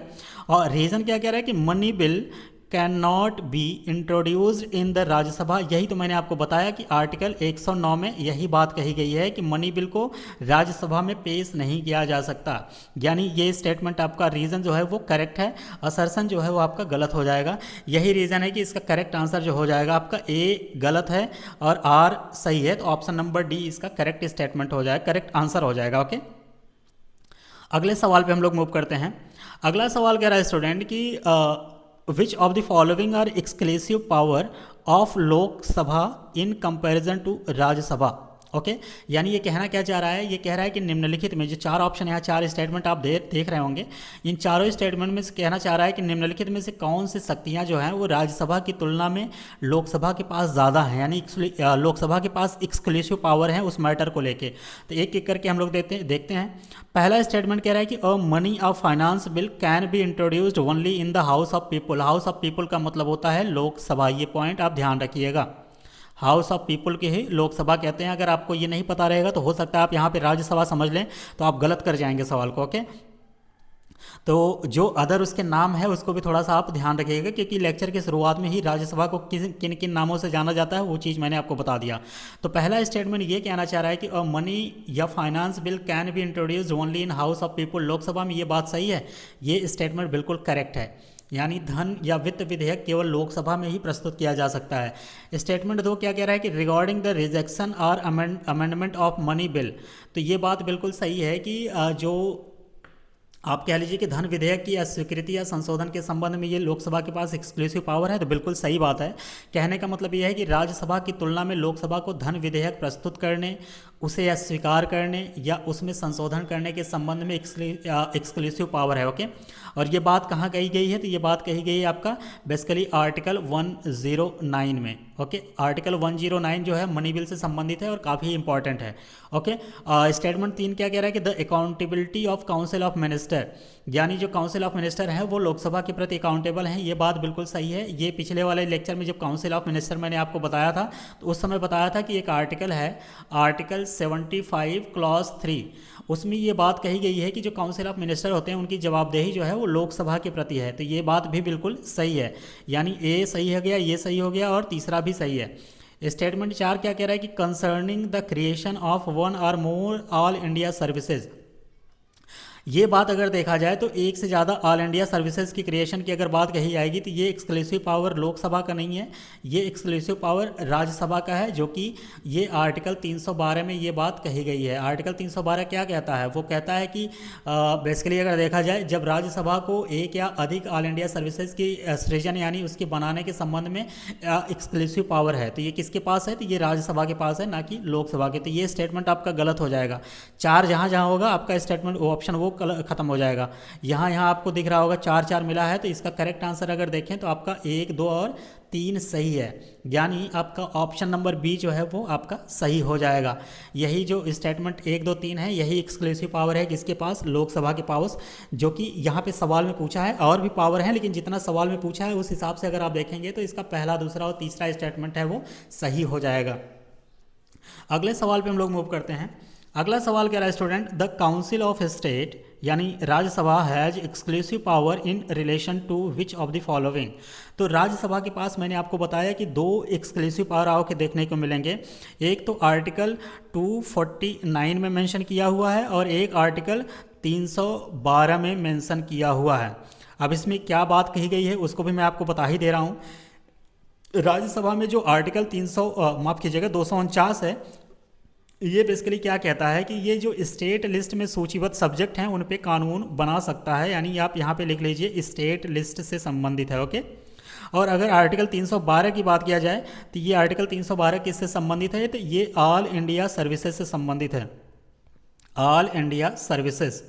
[SPEAKER 1] और रीज़न क्या कह रहा है कि money bill can not be introduced in the Rajya Sabha. यही तो मैंने आपको बताया कि आर्टिकल 109 में यही बात कही गई है कि मनी बिल को राज्यसभा में पेश नहीं किया जा सकता। यानी ये स्टेटमेंट आपका रीज़न जो है वो करेक्ट है, असर्सन जो है वो आपका गलत हो जाएगा। यही रीज़न है कि इसका करेक्ट आंसर जो हो जाएगा आपका ए गलत है और आर सही है। तो ऑप्शन नंबर डी इसका करेक्ट स्टेटमेंट हो जाएगा, करेक्ट आंसर हो जाएगा। ओके, अगले सवाल पे हम लोग मूव करते हैं। अगला सवाल कह रहा है स्टूडेंट कि which of the following are exclusive power of Lok Sabha in comparison to Rajya Sabha. Okay, यानी ये कहना क्या चाह रहा है? ये कह रहा है कि निम्नलिखित में जो चार ऑप्शन यहाँ चार स्टेटमेंट आप देख रहे होंगे, इन चारों स्टेटमेंट में से कहना चाह रहा है कि निम्नलिखित में से कौन सी शक्तियाँ जो हैं वो राज्यसभा की तुलना में लोकसभा के पास ज़्यादा हैं, यानी लोकसभा के पास एक्सक्लूसिव पावर है उस मैटर को लेके। तो एक एक करके हम लोग देखते हैं। पहला स्टेटमेंट कह रहा है कि a money of finance bill can be introduced only in the house of people. House of people का मतलब होता है लोकसभा। ये पॉइंट आप ध्यान रखिएगा, हाउस ऑफ पीपल के ही लोकसभा कहते हैं। अगर आपको ये नहीं पता रहेगा तो हो सकता है आप यहाँ पे राज्यसभा समझ लें, तो आप गलत कर जाएंगे सवाल को। ओके, तो जो अदर उसके नाम है उसको भी थोड़ा सा आप ध्यान रखिएगा, क्योंकि लेक्चर की शुरुआत में ही राज्यसभा को किन किन नामों से जाना जाता है वो चीज़ मैंने आपको बता दिया। तो पहला स्टेटमेंट ये कहना चाह रहा है कि अ मनी या finance bill can be introduced only in house of people. Lok Sabha में ये बात सही है, ये स्टेटमेंट बिल्कुल करेक्ट है। यानी धन या वित्त विधेयक केवल लोकसभा में ही प्रस्तुत किया जा सकता है। स्टेटमेंट 2 क्या कह रहा है कि रिगार्डिंग द रिजेक्शन और अमेंडमेंट ऑफ मनी बिल। तो ये बात बिल्कुल सही है कि जो आप कह लीजिए कि धन विधेयक की अस्वीकृति या संशोधन के संबंध में ये लोकसभा के पास एक्सक्लूसिव पावर है, तो बिल्कुल सही बात है। कहने का मतलब ये है कि राज्यसभा की तुलना में लोकसभा को धन विधेयक प्रस्तुत करने, उसे अस्वीकार करने या उसमें संशोधन करने के संबंध में एक्सक्लूसिव पावर है। ओके, और ये बात कहाँ कही गई है? तो ये बात कही गई है आपका बेसिकली आर्टिकल 109 में। ओके, आर्टिकल 109 जो है मनी बिल से संबंधित है और काफ़ी इंपॉर्टेंट है। ओके, स्टेटमेंट 3 क्या कह रहा है कि the accountability of council of minister, यानी जो काउंसिल ऑफ मिनिस्टर है वो लोकसभा के प्रति अकाउंटेबल हैं। ये बात बिल्कुल सही है। ये पिछले वाले लेक्चर में जब काउंसिल ऑफ मिनिस्टर मैंने आपको बताया था तो उस समय बताया था कि एक आर्टिकल है आर्टिकल 75 क्लॉज 3, उसमें ये बात कही गई है कि जो काउंसिल ऑफ मिनिस्टर होते हैं उनकी जवाबदेही जो है वो लोकसभा के प्रति है। तो ये बात भी बिल्कुल सही है, यानी ए सही हो गया, ये सही हो गया और तीसरा भी सही है। स्टेटमेंट 4 क्या कह रहा है कि concerning the creation of one और मोर ऑल इंडिया सर्विसेज। ये बात अगर देखा जाए तो एक से ज़्यादा ऑल इंडिया सर्विसेज की क्रिएशन की अगर बात कही जाएगी तो ये एक्सक्लूसिव पावर लोकसभा का नहीं है, ये एक्सक्लूसिव पावर राज्यसभा का है, जो कि ये आर्टिकल 312 में ये बात कही गई है। आर्टिकल 312 क्या कहता है? वो कहता है कि बेसिकली अगर देखा जाए जब राज्यसभा को एक या अधिक ऑल इंडिया सर्विसेज की सृजन यानी उसके बनाने के संबंध में एक्सक्लूसिव पावर है, तो ये किसके पास है? तो ये राज्यसभा के पास है, ना कि लोकसभा के। तो ये स्टेटमेंट आपका गलत हो जाएगा। 4 जहाँ जहाँ होगा आपका स्टेटमेंट ऑप्शन वो खत्म हो जाएगा। यहाँ आपको दिख रहा होगा 4 मिला है, तो इसका करेक्ट आंसर अगर देखें तो आपका 1, 2 और 3 सही है, यानी आपका ऑप्शन नंबर बी जो है वो आपका सही हो जाएगा। यही जो स्टेटमेंट 1, 2, 3 है यही एक्सक्लूसिव पावर है किसके पास? लोकसभा के पास, जो कि यहाँ पे सवाल में पूछा है। और भी पावर है लेकिन जितना सवाल में पूछा है उस हिसाब से अगर आप देखेंगे तो इसका पहला, दूसरा और तीसरा स्टेटमेंट है वो सही हो जाएगा। अगले सवाल पे हम लोग मूव करते हैं। अगला सवाल कह रहा है student, the council of state यानी Rajya Sabha has exclusive power in relation to which of the following. तो राज्यसभा के पास मैंने आपको बताया कि 2 एक्सक्लूसिव पावर आपको देखने को मिलेंगे। एक तो आर्टिकल 249 में मेंशन किया हुआ है और एक आर्टिकल 312 में मेंशन किया हुआ है। अब इसमें क्या बात कही गई है उसको भी मैं आपको बता ही दे रहा हूँ। राज्यसभा में जो आर्टिकल 300 माफ़ कीजिएगा 249 है, ये बेसिकली क्या कहता है कि ये जो स्टेट लिस्ट में सूचीबद्ध सब्जेक्ट हैं उन पे कानून बना सकता है, यानी आप यहाँ पे लिख लीजिए स्टेट लिस्ट से संबंधित है। ओके। और अगर आर्टिकल 312 की बात किया जाए तो ये आर्टिकल 312 किससे संबंधित है, तो ये ऑल इंडिया सर्विसेज से संबंधित है। ऑल इंडिया सर्विसेज,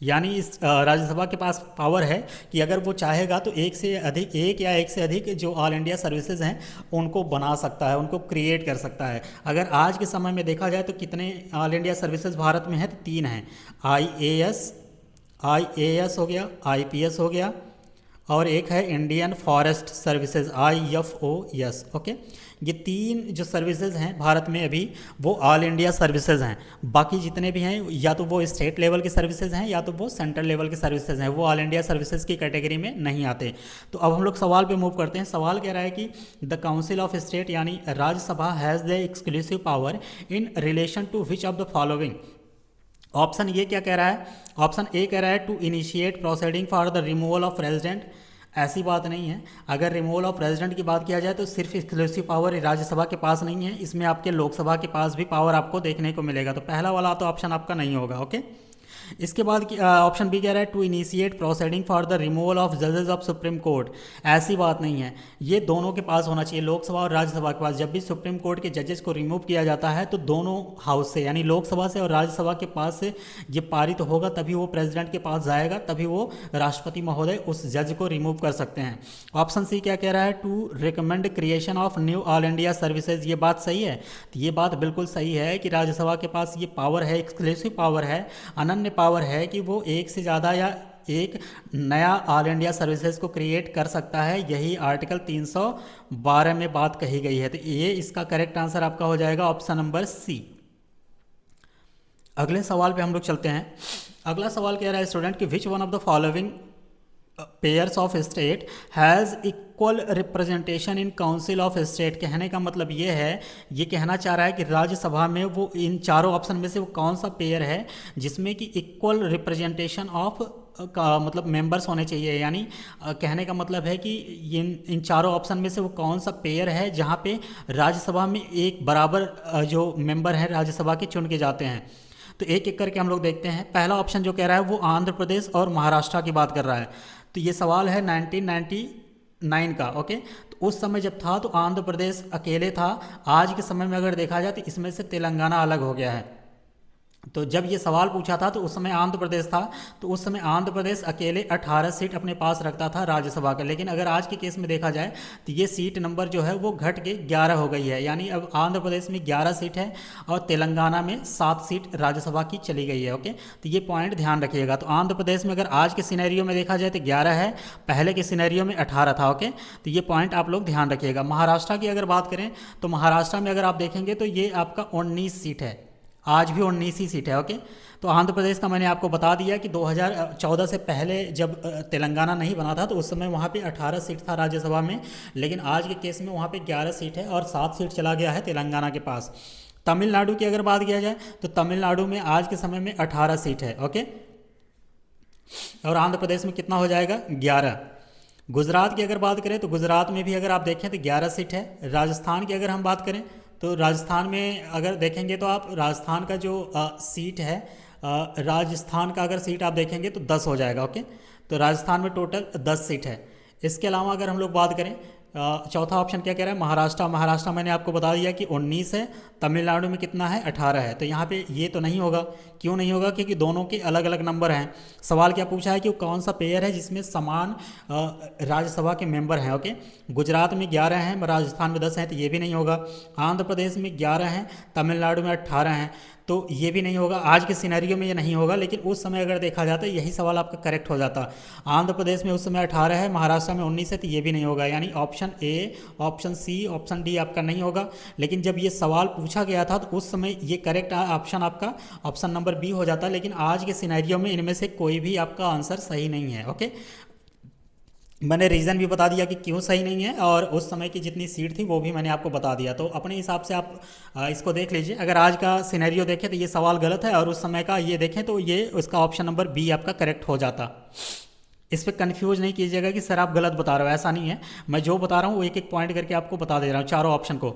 [SPEAKER 1] यानी इस राज्यसभा के पास पावर है कि अगर वो चाहेगा तो एक या एक से अधिक जो ऑल इंडिया सर्विसेज हैं उनको बना सकता है, उनको क्रिएट कर सकता है। अगर आज के समय में देखा जाए तो कितने ऑल इंडिया सर्विसेज भारत में है, तो 3 हैं। आईएएस हो गया, आईपीएस हो गया, और एक है Indian forest services, IFOS। Okay. ये 3 जो सर्विसेज हैं भारत में अभी वो ऑल इंडिया सर्विसेज हैं। बाकी जितने भी हैं या तो वो स्टेट लेवल की सर्विसेज हैं या तो वो सेंट्रल लेवल की सर्विसेज हैं, वो ऑल इंडिया सर्विसेज की कैटेगरी में नहीं आते। तो अब हम लोग सवाल पे मूव करते हैं। सवाल कह रहा है कि द काउंसिल ऑफ स्टेट यानी Rajya Sabha has the exclusive power in relation to which of the following. Option ये क्या कह रहा है, ऑप्शन ए कह रहा है to initiate proceeding for the removal of president. ऐसी बात नहीं है। अगर रिमूवल ऑफ प्रेसिडेंट की बात किया जाए तो सिर्फ एक्सक्लूसिव पावर राज्यसभा के पास नहीं है, इसमें आपके लोकसभा के पास भी पावर आपको देखने को मिलेगा। तो पहला वाला तो ऑप्शन आपका नहीं होगा। ओके। इसके बाद ऑप्शन बी कह रहा है to initiate proceeding for the removal of जजेस ऑफ सुप्रीम कोर्ट। ऐसी बात नहीं है, ये दोनों के पास होना चाहिए, लोकसभा और राज्यसभा के पास। जब भी सुप्रीम कोर्ट के जजेस को रिमूव किया जाता है तो दोनों हाउस से यानी लोकसभा से और राज्यसभा के पास से ये पारित होगा, तभी वो प्रेसिडेंट के पास जाएगा, तभी वो राष्ट्रपति महोदय उस जज को रिमूव कर सकते हैं। ऑप्शन सी क्या कह रहा है to recommend creation of new all India services. ये बात सही है, तो ये बात बिल्कुल सही है कि राज्यसभा के पास ये पावर है, एक्सक्लूसिव पावर है, अनन्य पावर है कि वो एक से ज़्यादा या एक नया ऑल इंडिया सर्विसेज को क्रिएट कर सकता है। यही आर्टिकल 312 में बात कही गई है। तो ये इसका करेक्ट आंसर आपका हो जाएगा ऑप्शन नंबर सी। अगले सवाल पे हम लोग चलते हैं। अगला सवाल कह रहा है स्टूडेंट कि which one of the following pairs of state has equal representation in council of state. कहने का मतलब ये है, ये कहना चाह रहा है कि राज्यसभा में वो इन चारों ऑप्शन में से वो कौन सा पेयर है जिसमें कि इक्वल रिप्रेजेंटेशन ऑफ का मतलब मेंबर्स होने चाहिए। यानी कहने का मतलब है कि इन चारों ऑप्शन में से वो कौन सा पेयर है जहाँ पे राज्यसभा में एक बराबर जो मेंबर हैं राज्यसभा के चुन के जाते हैं। तो एक एक करके हम लोग देखते हैं। पहला ऑप्शन जो कह रहा है वो आंध्र प्रदेश और महाराष्ट्र की बात कर रहा है। तो ये सवाल है 1999 का। ओके। तो उस समय जब था तो आंध्र प्रदेश अकेले था। आज के समय में अगर देखा जाए तो इसमें से तेलंगाना अलग हो गया है। तो जब ये सवाल पूछा था तो उस समय आंध्र प्रदेश था, तो उस समय आंध्र प्रदेश अकेले 18 सीट अपने पास रखता था राज्यसभा का। लेकिन अगर आज के केस में देखा जाए तो ये सीट नंबर जो है वो घट के 11 हो गई है। यानी अब आंध्र प्रदेश में 11 सीट है और तेलंगाना में 7 सीट राज्यसभा की चली गई है। ओके। तो ये पॉइंट ध्यान रखिएगा। तो आंध्र प्रदेश में अगर आज के सिनेरियो में देखा जाए तो 11 है, पहले के सिनेरियो में 18 था। ओके। तो ये पॉइंट आप लोग ध्यान रखिएगा। महाराष्ट्र की अगर बात करें तो महाराष्ट्र में अगर आप देखेंगे तो ये आपका 19 सीट है, आज भी 19 ही सीट है। ओके। तो आंध्र प्रदेश का मैंने आपको बता दिया कि 2014 से पहले जब तेलंगाना नहीं बना था तो उस समय वहाँ पे 18 सीट था राज्यसभा में, लेकिन आज के केस में वहाँ पे 11 सीट है और 7 सीट चला गया है तेलंगाना के पास। तमिलनाडु की अगर बात किया जाए तो तमिलनाडु में आज के समय में 18 सीट है। ओके। और आंध्र प्रदेश में कितना हो जाएगा, 11। गुजरात की अगर बात करें तो गुजरात में भी अगर आप देखें तो 11 सीट है। राजस्थान की अगर हम बात करें तो राजस्थान में अगर देखेंगे तो आप राजस्थान का जो सीट है, राजस्थान का अगर सीट आप देखेंगे तो 10 हो जाएगा। ओके। तो राजस्थान में टोटल 10 सीट है। इसके अलावा अगर हम लोग बात करें चौथा ऑप्शन क्या कह रहा है, महाराष्ट्र। महाराष्ट्र मैंने आपको बता दिया कि 19 है, तमिलनाडु में कितना है, 18 है। तो यहाँ पे ये तो नहीं होगा। क्यों नहीं होगा, क्योंकि दोनों के अलग अलग नंबर हैं। सवाल क्या पूछा है कि वो कौन सा पेयर है जिसमें समान राज्यसभा के मेंबर हैं। ओके। गुजरात में 11 हैं, राजस्थान में 10 हैं, तो ये भी नहीं होगा। आंध्र प्रदेश में 11 हैं, तमिलनाडु में 18 हैं, तो ये भी नहीं होगा। आज के सिनेरियो में ये नहीं होगा, लेकिन उस समय अगर देखा जाता है यही सवाल आपका करेक्ट हो जाता। आंध्र प्रदेश में उस समय 18 है, महाराष्ट्र में 19 है, तो ये भी नहीं होगा। यानी option A, option C, option D आपका नहीं होगा। लेकिन जब ये सवाल पूछा गया था तो उस समय ये करेक्ट ऑप्शन आपका ऑप्शन नंबर बी हो जाता। लेकिन आज के सिनेरियो में इनमें से कोई भी आपका आंसर सही नहीं है। ओके। मैंने रीज़न भी बता दिया कि क्यों सही नहीं है, और उस समय की जितनी सीट थी वो भी मैंने आपको बता दिया। तो अपने हिसाब से आप इसको देख लीजिए। अगर आज का सिनेरियो देखें तो ये सवाल गलत है, और उस समय का ये देखें तो ये उसका ऑप्शन नंबर बी आपका करेक्ट हो जाता। इस पर कन्फ्यूज नहीं कीजिएगा कि सर आप गलत बता रहे हो, ऐसा नहीं है। मैं जो बता रहा हूँ वो एक एक पॉइंट करके आपको बता दे रहा हूँ चारों ऑप्शन को।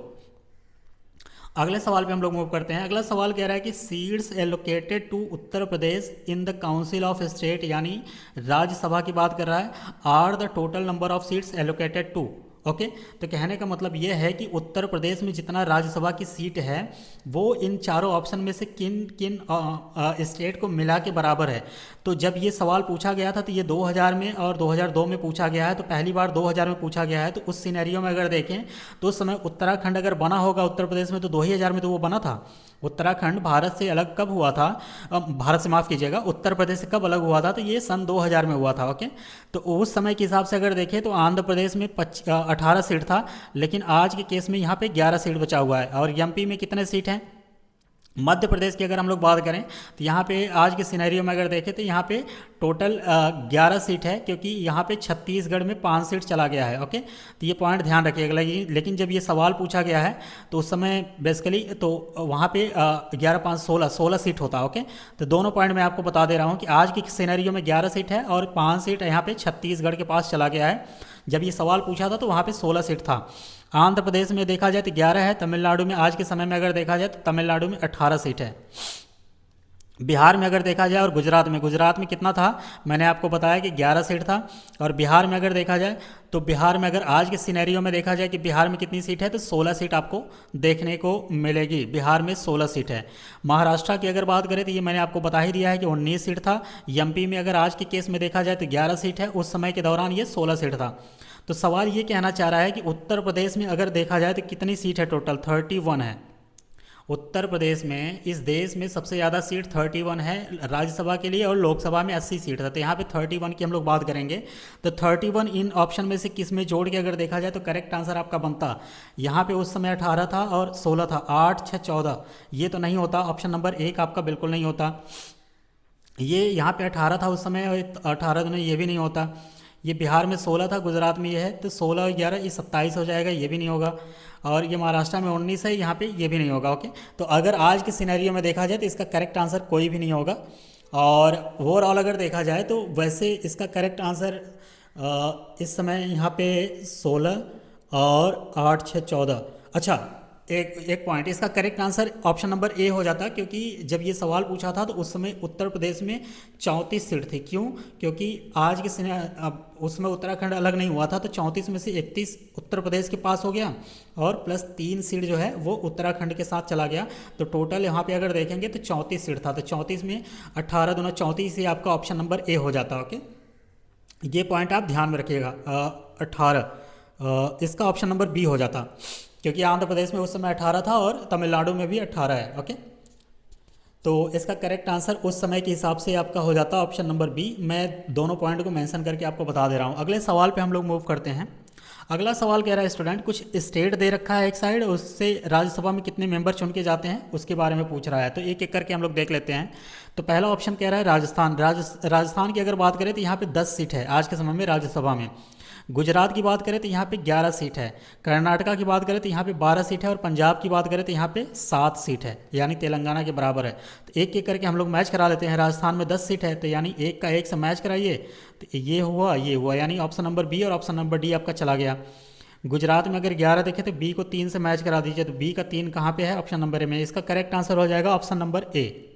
[SPEAKER 1] अगले सवाल पे हम लोग मूव करते हैं। अगला सवाल कह रहा है कि seats allocated to Uttar Pradesh in the council of state, यानी राज्यसभा की बात कर रहा है, are the total number of seats allocated to. Okay, तो कहने का मतलब यह है कि उत्तर प्रदेश में जितना राज्यसभा की सीट है वो इन चारों ऑप्शन में से किन किन स्टेट को मिला के बराबर है। तो जब ये सवाल पूछा गया था तो ये 2000 में और 2002 में पूछा गया है। तो पहली बार 2000 में पूछा गया है, तो उस सिनेरियो में अगर देखें तो उस समय उत्तराखंड अगर बना होगा उत्तर प्रदेश में तो 2000 में तो वो बना था। उत्तराखंड भारत से अलग कब हुआ था, भारत से माफ़ कीजिएगा, उत्तर प्रदेश से कब अलग हुआ था, तो ये सन 2000 में हुआ था। ओके, तो उस समय के हिसाब से अगर देखें तो आंध्र प्रदेश में 18 सीट था, लेकिन आज के केस में यहाँ पे 11 सीट बचा हुआ है। और एमपी में कितने सीट हैं, मध्य प्रदेश की अगर हम लोग बात करें तो यहाँ पे आज के सिनेरियो में अगर देखें तो यहाँ पे टोटल 11 सीट है, क्योंकि यहाँ पे छत्तीसगढ़ में 5 सीट चला गया है। ओके, तो ये पॉइंट ध्यान रखिएगा। लेकिन जब ये सवाल पूछा गया है तो उस समय बेसिकली तो वहाँ पे 11 5 16 सीट होता। ओके, तो दोनों पॉइंट मैं आपको बता दे रहा हूँ कि आज की सिनेरियो में 11 सीट है और 5 सीट यहाँ पे छत्तीसगढ़ के पास चला गया है। जब ये सवाल पूछा था तो वहाँ पे 16 सीट था। आंध्र प्रदेश में देखा जाए तो 11 है, तमिलनाडु में आज के समय में अगर देखा जाए तो तमिलनाडु में 18 सीट है। बिहार में अगर देखा जाए और गुजरात में कितना था, मैंने आपको बताया कि 11 सीट था। और बिहार में अगर देखा जाए तो बिहार में अगर आज के सिनेरियो में देखा जाए कि बिहार में कितनी सीट है तो 16 सीट आपको देखने को मिलेगी। बिहार में 16 सीट है। महाराष्ट्र की अगर बात करें तो ये मैंने आपको बता ही दिया है कि 19 सीट था। एमपी में अगर आज के केस में देखा जाए तो 11 सीट है, उस समय के दौरान ये 16 सीट था। तो सवाल ये कहना चाह रहा है कि उत्तर प्रदेश में अगर देखा जाए तो कितनी सीट है, टोटल 31 है। उत्तर प्रदेश में इस देश में सबसे ज़्यादा सीट 31 है राज्यसभा के लिए, और लोकसभा में 80 सीट था। तो यहाँ पे 31 की हम लोग बात करेंगे। तो 31 इन ऑप्शन में से किस में जोड़ के अगर देखा जाए तो करेक्ट आंसर आपका बनता, यहाँ पे उस समय 18 था और 16 था, 8 6 14। ये तो नहीं होता, ऑप्शन नंबर 1 आपका बिल्कुल नहीं होता। ये यहाँ पे 18 था उस समय, 18 नहीं, ये भी नहीं होता। ये बिहार में 16 था, गुजरात में ये है, तो 16 और 11 ये 27 हो जाएगा, ये भी नहीं होगा। और ये महाराष्ट्र में 19 है, यहाँ पे ये भी नहीं होगा। ओके, तो अगर आज के सिनेरियो में देखा जाए तो इसका करेक्ट आंसर कोई भी नहीं होगा। और ओवरऑल अगर देखा जाए तो वैसे इसका करेक्ट आंसर इस समय यहाँ पे 16 और 8 6 14। अच्छा, एक एक पॉइंट, इसका correct answer option number A हो जाता, क्योंकि जब ये सवाल पूछा था तो उस समय उत्तर प्रदेश में 34 सीट थी। क्यों? क्योंकि आज के अब उसमें उत्तराखंड अलग नहीं हुआ था, तो 34 में से 31 उत्तर प्रदेश के पास हो गया और प्लस 3 सीट जो है वो उत्तराखंड के साथ चला गया। तो टोटल यहाँ पे अगर देखेंगे तो 34 सीट था। तो 34 में 18 दूना 34 से आपका ऑप्शन नंबर ए हो जाता। ओके, ये पॉइंट आप ध्यान में रखिएगा। 18 इसका ऑप्शन नंबर बी हो जाता, क्योंकि आंध्र प्रदेश में उस समय 18 था और तमिलनाडु में भी 18 है। ओके, तो इसका करेक्ट आंसर उस समय के हिसाब से आपका हो जाता ऑप्शन नंबर बी। मैं दोनों पॉइंट को मेंशन करके आपको बता दे रहा हूँ। अगले सवाल पे हम लोग मूव करते हैं। अगला सवाल कह रहा है स्टूडेंट, कुछ स्टेट दे रखा है एक साइड, उससे राज्यसभा में कितने मेंबर चुन के जाते हैं उसके बारे में पूछ रहा है। तो एक एक करके हम लोग देख लेते हैं। तो पहला ऑप्शन कह रहा है राजस्थान। राजस्थान की अगर बात करें तो यहाँ पे 10 सीट है आज के समय में राज्यसभा में। गुजरात की बात करें तो यहाँ पे 11 सीट है। कर्नाटका की बात करें तो यहाँ पे 12 सीट है। और पंजाब की बात करें तो यहाँ पे 7 सीट है, यानी तेलंगाना के बराबर है। तो एक एक करके हम लोग मैच करा लेते हैं। राजस्थान में 10 सीट है, तो यानी एक का एक से मैच कराइए, तो ये हुआ, यानी ऑप्शन नंबर बी और ऑप्शन नंबर डी आपका चला गया। गुजरात में अगर 11 देखें तो बी को 3 से मैच करा दीजिए, तो बी का 3 कहाँ पे है, ऑप्शन नंबर ए में। इसका करेक्ट आंसर हो जाएगा ऑप्शन नंबर ए।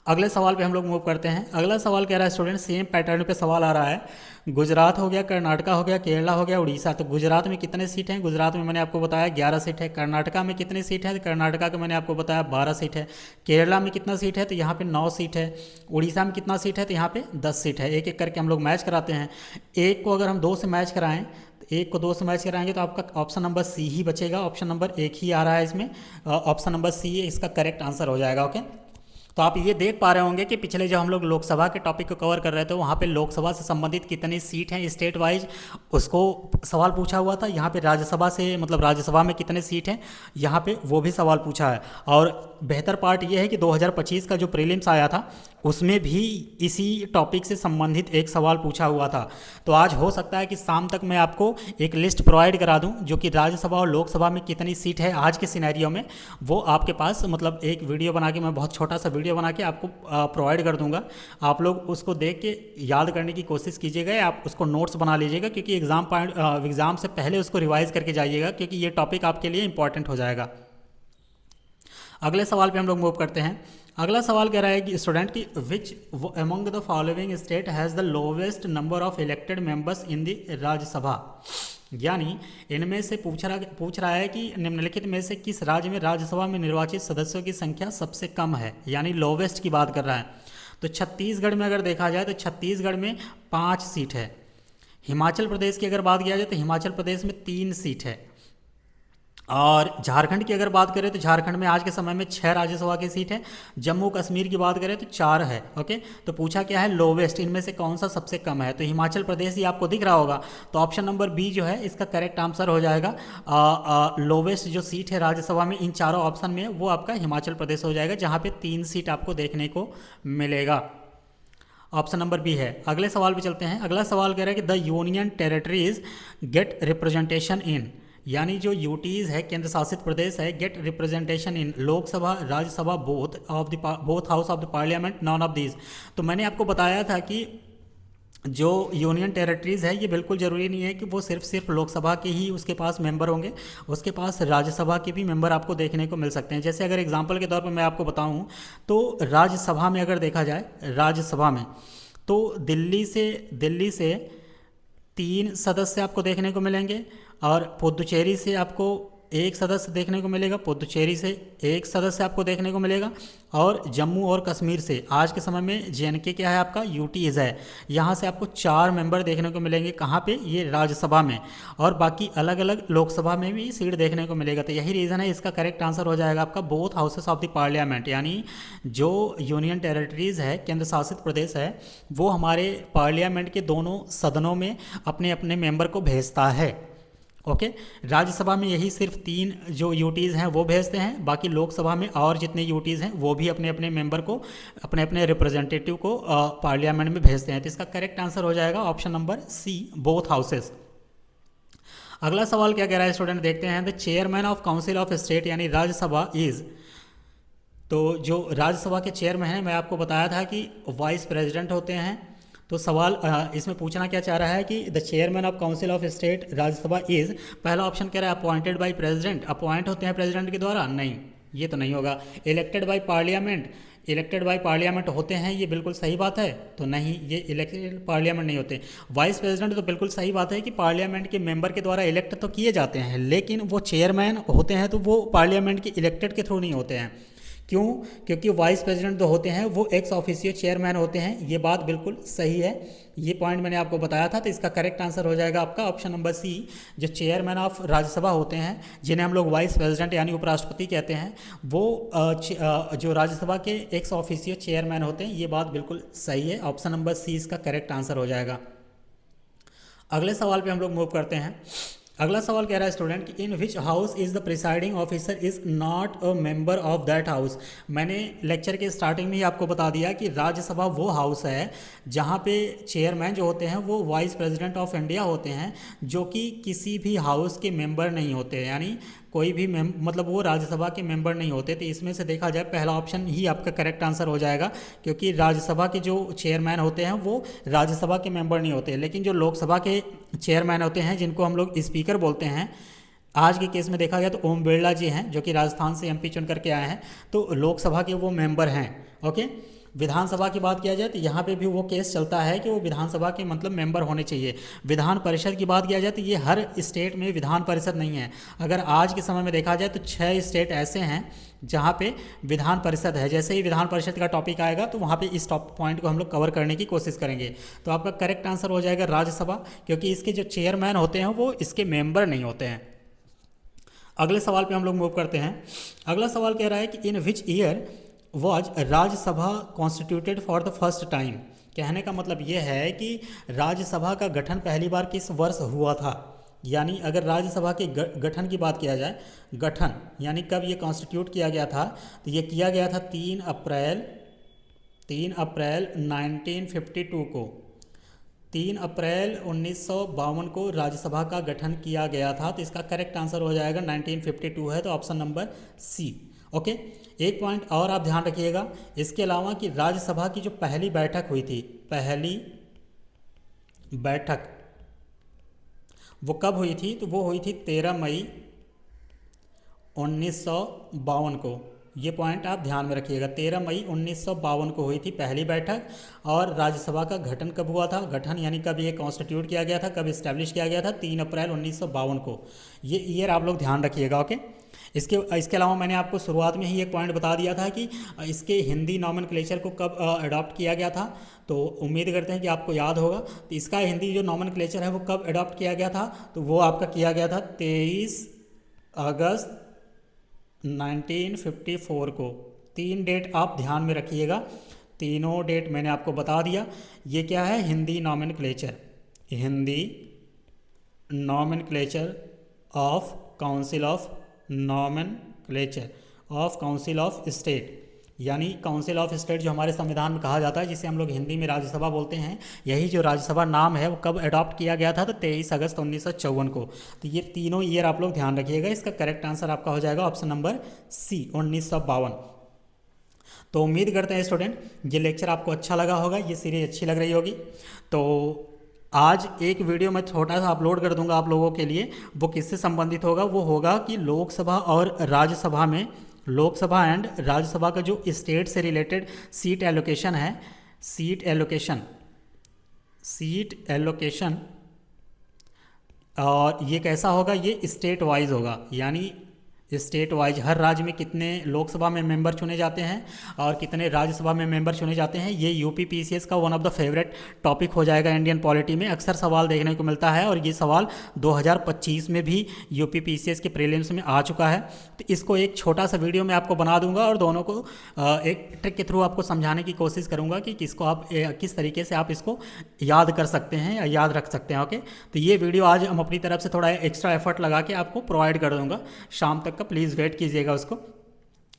[SPEAKER 1] अगले सवाल पे हम लोग मूव करते हैं। अगला सवाल कह रहा है स्टूडेंट, सेम पैटर्न पे सवाल आ रहा है। गुजरात हो गया, कर्नाटका हो गया, केरला हो गया, उड़ीसा। तो गुजरात में कितने सीट हैं? गुजरात में मैंने आपको बताया 11 सीट है। कर्नाटका में कितनी सीट है? तो कर्नाटका का मैंने आपको बताया 12 सीट है। केरला में कितना सीट है? तो यहाँ पे 9 सीट है। उड़ीसा में कितना सीट है? तो यहाँ पे 10 सीट है। एक एक करके हम लोग मैच कराते हैं। एक को अगर हम 2 से मैच कराएं, तो एक को 2 से मैच कराएंगे तो आपका ऑप्शन नंबर सी ही बचेगा। ऑप्शन नंबर एक ही आ रहा है इसमें, ऑप्शन नंबर सी इसका करेक्ट आंसर हो जाएगा। ओके, तो आप ये देख पा रहे होंगे कि पिछले जो हम लोग लोकसभा के टॉपिक को कवर कर रहे थे वहाँ पे लोकसभा से संबंधित कितनी सीट हैं स्टेट वाइज उसको सवाल पूछा हुआ था। यहाँ पे राज्यसभा से मतलब राज्यसभा में कितने सीट हैं यहाँ पे वो भी सवाल पूछा है। और बेहतर पार्ट ये है कि 2025 का जो प्रीलिम्स आया था उसमें भी इसी टॉपिक से संबंधित एक सवाल पूछा हुआ था। तो आज हो सकता है कि शाम तक मैं आपको एक लिस्ट प्रोवाइड करा दूं जो कि राज्यसभा और लोकसभा में कितनी सीट है आज के सिनेरियो में, वो आपके पास मतलब एक वीडियो बना के मैं बहुत छोटा सा वीडियो बना के आपको प्रोवाइड कर दूंगा। आप लोग उसको देख के याद करने की कोशिश कीजिएगा या आप उसको नोट्स बना लीजिएगा, क्योंकि एग्ज़ाम से पहले उसको रिवाइज करके जाइएगा, क्योंकि ये टॉपिक आपके लिए इंपॉर्टेंट हो जाएगा। अगले सवाल पे हम लोग मूव करते हैं। अगला सवाल कह रहा है कि स्टूडेंट की which among the following state has the lowest number of elected members in the Rajya Sabha. यानी इनमें से पूछ रहा है कि निम्नलिखित में से किस राज्य में राज्यसभा में निर्वाचित सदस्यों की संख्या सबसे कम है, यानी लोवेस्ट की बात कर रहा है। तो छत्तीसगढ़ में अगर देखा जाए तो छत्तीसगढ़ में 5 सीट है। हिमाचल प्रदेश की अगर बात किया जाए तो हिमाचल प्रदेश में 3 सीट है। और झारखंड की अगर बात करें तो झारखंड में आज के समय में 6 राज्यसभा की सीट है। जम्मू कश्मीर की बात करें तो 4 है। ओके, तो पूछा क्या है लोवेस्ट, इनमें से कौन सा सबसे कम है, तो हिमाचल प्रदेश ही आपको दिख रहा होगा। तो ऑप्शन नंबर बी जो है इसका करेक्ट आंसर हो जाएगा। लोवेस्ट जो सीट है राज्यसभा में इन चारों ऑप्शन में वो आपका हिमाचल प्रदेश हो जाएगा, जहाँ पे 3 सीट आपको देखने को मिलेगा। ऑप्शन नंबर बी है। अगले सवाल पे चलते हैं। अगला सवाल कह रहा है कि the union territories get representation in, यानी जो यूटीज़ है केंद्र शासित प्रदेश है, get representation in Lok Sabha Rajya Sabha both house of the parliament none of these. तो मैंने आपको बताया था कि जो यूनियन टेरेटरीज़ है ये बिल्कुल ज़रूरी नहीं है कि वो सिर्फ लोकसभा के ही उसके पास मेंबर होंगे, उसके पास राज्यसभा के भी मेंबर आपको देखने को मिल सकते हैं। जैसे अगर एग्जांपल के तौर पर मैं आपको बताऊं तो राज्यसभा में अगर देखा जाए, राज्यसभा में तो दिल्ली से 3 सदस्य आपको देखने को मिलेंगे, और पुदुचेरी से आपको 1 सदस्य देखने को मिलेगा, पुदुचेरी से 1 सदस्य आपको देखने को मिलेगा, और जम्मू और कश्मीर से आज के समय में जेएनके क्या है आपका यूटीज़ है, यहाँ से आपको 4 मेंबर देखने को मिलेंगे। कहाँ पे, ये राज्यसभा में, और बाकी अलग अलग लोकसभा में भी सीट देखने को मिलेगा। तो यही रीज़न है, इसका करेक्ट आंसर हो जाएगा आपका both houses of the parliament, यानी जो यूनियन टेरेटरीज़ है केंद्र शासित प्रदेश है वो हमारे पार्लियामेंट के दोनों सदनों में अपने अपने मेंबर को भेजता है। ओके, राज्यसभा में यही सिर्फ 3 जो यूटीज़ हैं वो भेजते हैं, बाकी लोकसभा में और जितने यूटीज़ हैं वो भी अपने अपने मेंबर को, अपने अपने रिप्रेजेंटेटिव को पार्लियामेंट में भेजते हैं। तो इसका करेक्ट आंसर हो जाएगा option number C, both houses. अगला सवाल क्या कह रहा है स्टूडेंट, देखते हैं। The chairman of council of state यानी राज्यसभा इज, तो जो राज्यसभा के चेयरमैन हैं मैं आपको बताया था कि वाइस प्रेसिडेंट होते हैं। तो सवाल इसमें पूछना क्या चाह रहा है कि the chairman of council of state Rajya Sabha is, पहला ऑप्शन कह रहा है अपॉइंटेड बाय प्रेसिडेंट, अपॉइंट होते हैं प्रेसिडेंट के द्वारा, नहीं ये तो नहीं होगा। Elected by parliament, elected by parliament होते हैं, ये बिल्कुल सही बात है, तो नहीं ये इलेक्टेड पार्लियामेंट नहीं होते। वाइस प्रेसिडेंट तो बिल्कुल सही बात है कि पार्लियामेंट के मेंबर के द्वारा इलेक्ट तो किए जाते हैं, लेकिन वो चेयरमैन होते हैं तो वो पार्लियामेंट के इलेक्टेड के थ्रू नहीं होते हैं। क्यों? क्योंकि वाइस प्रेसिडेंट जो होते हैं वो एक्स ऑफिशियो चेयरमैन होते हैं, ये बात बिल्कुल सही है, ये पॉइंट मैंने आपको बताया था। तो इसका करेक्ट आंसर हो जाएगा आपका ऑप्शन नंबर सी, जो चेयरमैन ऑफ राज्यसभा होते हैं जिन्हें हम लोग वाइस प्रेसिडेंट यानी उपराष्ट्रपति कहते हैं, वो जो राज्यसभा के एक्स ऑफिशियो चेयरमैन होते हैं, ये बात बिल्कुल सही है। ऑप्शन नंबर सी इसका करेक्ट आंसर हो जाएगा। अगले सवाल पे हम लोग मूव करते हैं। अगला सवाल कह रहा है स्टूडेंट कि in which house is the presiding officer is not a member of that house. मैंने लेक्चर के स्टार्टिंग में ही आपको बता दिया कि राज्यसभा वो हाउस है जहाँ पे चेयरमैन जो होते हैं वो वाइस प्रेसिडेंट ऑफ इंडिया होते हैं, जो कि किसी भी हाउस के मेंबर नहीं होते, यानी कोई भी मतलब वो राज्यसभा के मेंबर नहीं होते। तो इसमें से देखा जाए पहला ऑप्शन ही आपका करेक्ट आंसर हो जाएगा, क्योंकि राज्यसभा के जो चेयरमैन होते हैं वो राज्यसभा के मेंबर नहीं होते, लेकिन जो लोकसभा के चेयरमैन होते हैं जिनको हम लोग स्पीकर बोलते हैं, आज के केस में देखा गया तो ओम बिरला जी हैं जो कि राजस्थान से एमपी चुन करके आए हैं, तो लोकसभा के वो मेंबर हैं। ओके, विधानसभा की बात किया जाए तो यहाँ पे भी वो केस चलता है कि वो विधानसभा के मतलब मेंबर होने चाहिए। विधान परिषद की बात किया जाए तो ये हर स्टेट में विधान परिषद नहीं है। अगर आज के समय में देखा जाए तो 6 स्टेट ऐसे हैं जहाँ पे विधान परिषद है। जैसे ही विधान परिषद का टॉपिक आएगा तो वहाँ पे इस टॉप पॉइंट को हम लोग कवर करने की कोशिश करेंगे। तो आपका करेक्ट आंसर हो जाएगा राज्यसभा, क्योंकि इसके जो चेयरमैन होते हैं वो इसके मेंबर नहीं होते हैं। अगले सवाल पे हम लोग मूव करते हैं। अगला सवाल कह रहा है कि in which year was Rajya Sabha constituted for the first time. कहने का मतलब ये है कि राज्यसभा का गठन पहली बार किस वर्ष हुआ था। यानी अगर राज्यसभा के गठन की बात किया जाए, गठन यानी कब ये कॉन्स्टिट्यूट किया गया था, तो ये किया गया था 3 अप्रैल 1952 को। 3 अप्रैल 1952 को राज्यसभा का गठन किया गया था। तो इसका करेक्ट आंसर हो जाएगा 1952 है, तो ऑप्शन नंबर सी। ओके, एक पॉइंट और आप ध्यान रखिएगा इसके अलावा कि राज्यसभा की जो पहली बैठक हुई थी, पहली बैठक वो कब हुई थी, तो वो हुई थी 13 मई 1952 को। ये पॉइंट आप ध्यान में रखिएगा, 13 मई 1952 को हुई थी पहली बैठक। और राज्यसभा का गठन कब हुआ था, गठन यानी कब ये कॉन्स्टिट्यूट किया गया था, कब इस्टेब्लिश किया गया था, 3 अप्रैल 1952 को। ये ईयर आप लोग ध्यान रखिएगा। ओके, इसके अलावा मैंने आपको शुरुआत में ही एक पॉइंट बता दिया था कि इसके हिंदी नॉमेनक्लेचर को कब अडॉप्ट किया गया था, तो उम्मीद करते हैं कि आपको याद होगा। तो इसका हिंदी जो नॉमेनक्लेचर है वो कब अडॉप्ट किया गया था, तो वो आपका किया गया था 23 अगस्त 1954 को। 3 डेट आप ध्यान में रखिएगा, तीनों डेट मैंने आपको बता दिया। ये क्या है, Hindi nomenclature, Hindi nomenclature of council of nomenclature of council of state, यानी काउंसिल ऑफ स्टेट जो हमारे संविधान में कहा जाता है, जिसे हम लोग हिंदी में राज्यसभा बोलते हैं। यही जो राज्यसभा नाम है वो कब अडॉप्ट किया गया था, तो 23 अगस्त 1954 को। तो ये तीनों ईयर आप लोग ध्यान रखिएगा। इसका करेक्ट आंसर आपका हो जाएगा ऑप्शन नंबर सी, 1952। तो उम्मीद करते हैं स्टूडेंट ये लेक्चर आपको अच्छा लगा होगा, ये सीरीज अच्छी लग रही होगी। तो आज एक वीडियो मैं छोटा सा अपलोड कर दूंगा आप लोगों के लिए। वो किससे संबंधित होगा, वो होगा कि लोकसभा और राज्यसभा में, लोकसभा एंड राज्यसभा का जो स्टेट से रिलेटेड सीट एलोकेशन है, सीट एलोकेशन और ये कैसा होगा, ये स्टेट वाइज होगा। यानी स्टेट वाइज हर राज्य में कितने लोकसभा में मेंबर चुने जाते हैं और कितने राज्यसभा में मेंबर चुने जाते हैं। ये यूपी पीसीएस का one of the favourite topic हो जाएगा इंडियन पॉलिटी में। अक्सर सवाल देखने को मिलता है और ये सवाल 2025 में भी यूपी पीसीएस के प्रीलिम्स में आ चुका है। तो इसको एक छोटा सा वीडियो मैं आपको बना दूंगा और दोनों को एक ट्रिक के थ्रू आपको समझाने की कोशिश करूँगा कि किसको आप किस तरीके से आप इसको याद कर सकते हैं या याद रख सकते हैं। ओके, तो ये वीडियो आज हम अपनी तरफ से थोड़ा एक्स्ट्रा एफर्ट लगा के आपको प्रोवाइड कर दूंगा। शाम तक का प्लीज़ वेट कीजिएगा उसको।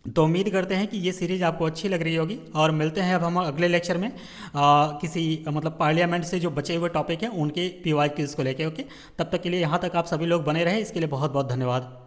[SPEAKER 1] तो उम्मीद करते हैं कि ये सीरीज़ आपको अच्छी लग रही होगी और मिलते हैं अब हम अगले लेक्चर में किसी मतलब पार्लियामेंट से जो बचे हुए टॉपिक हैं उनके PYQs को लेके। ओके, तब तक के लिए यहाँ तक आप सभी लोग बने रहे, इसके लिए बहुत बहुत धन्यवाद।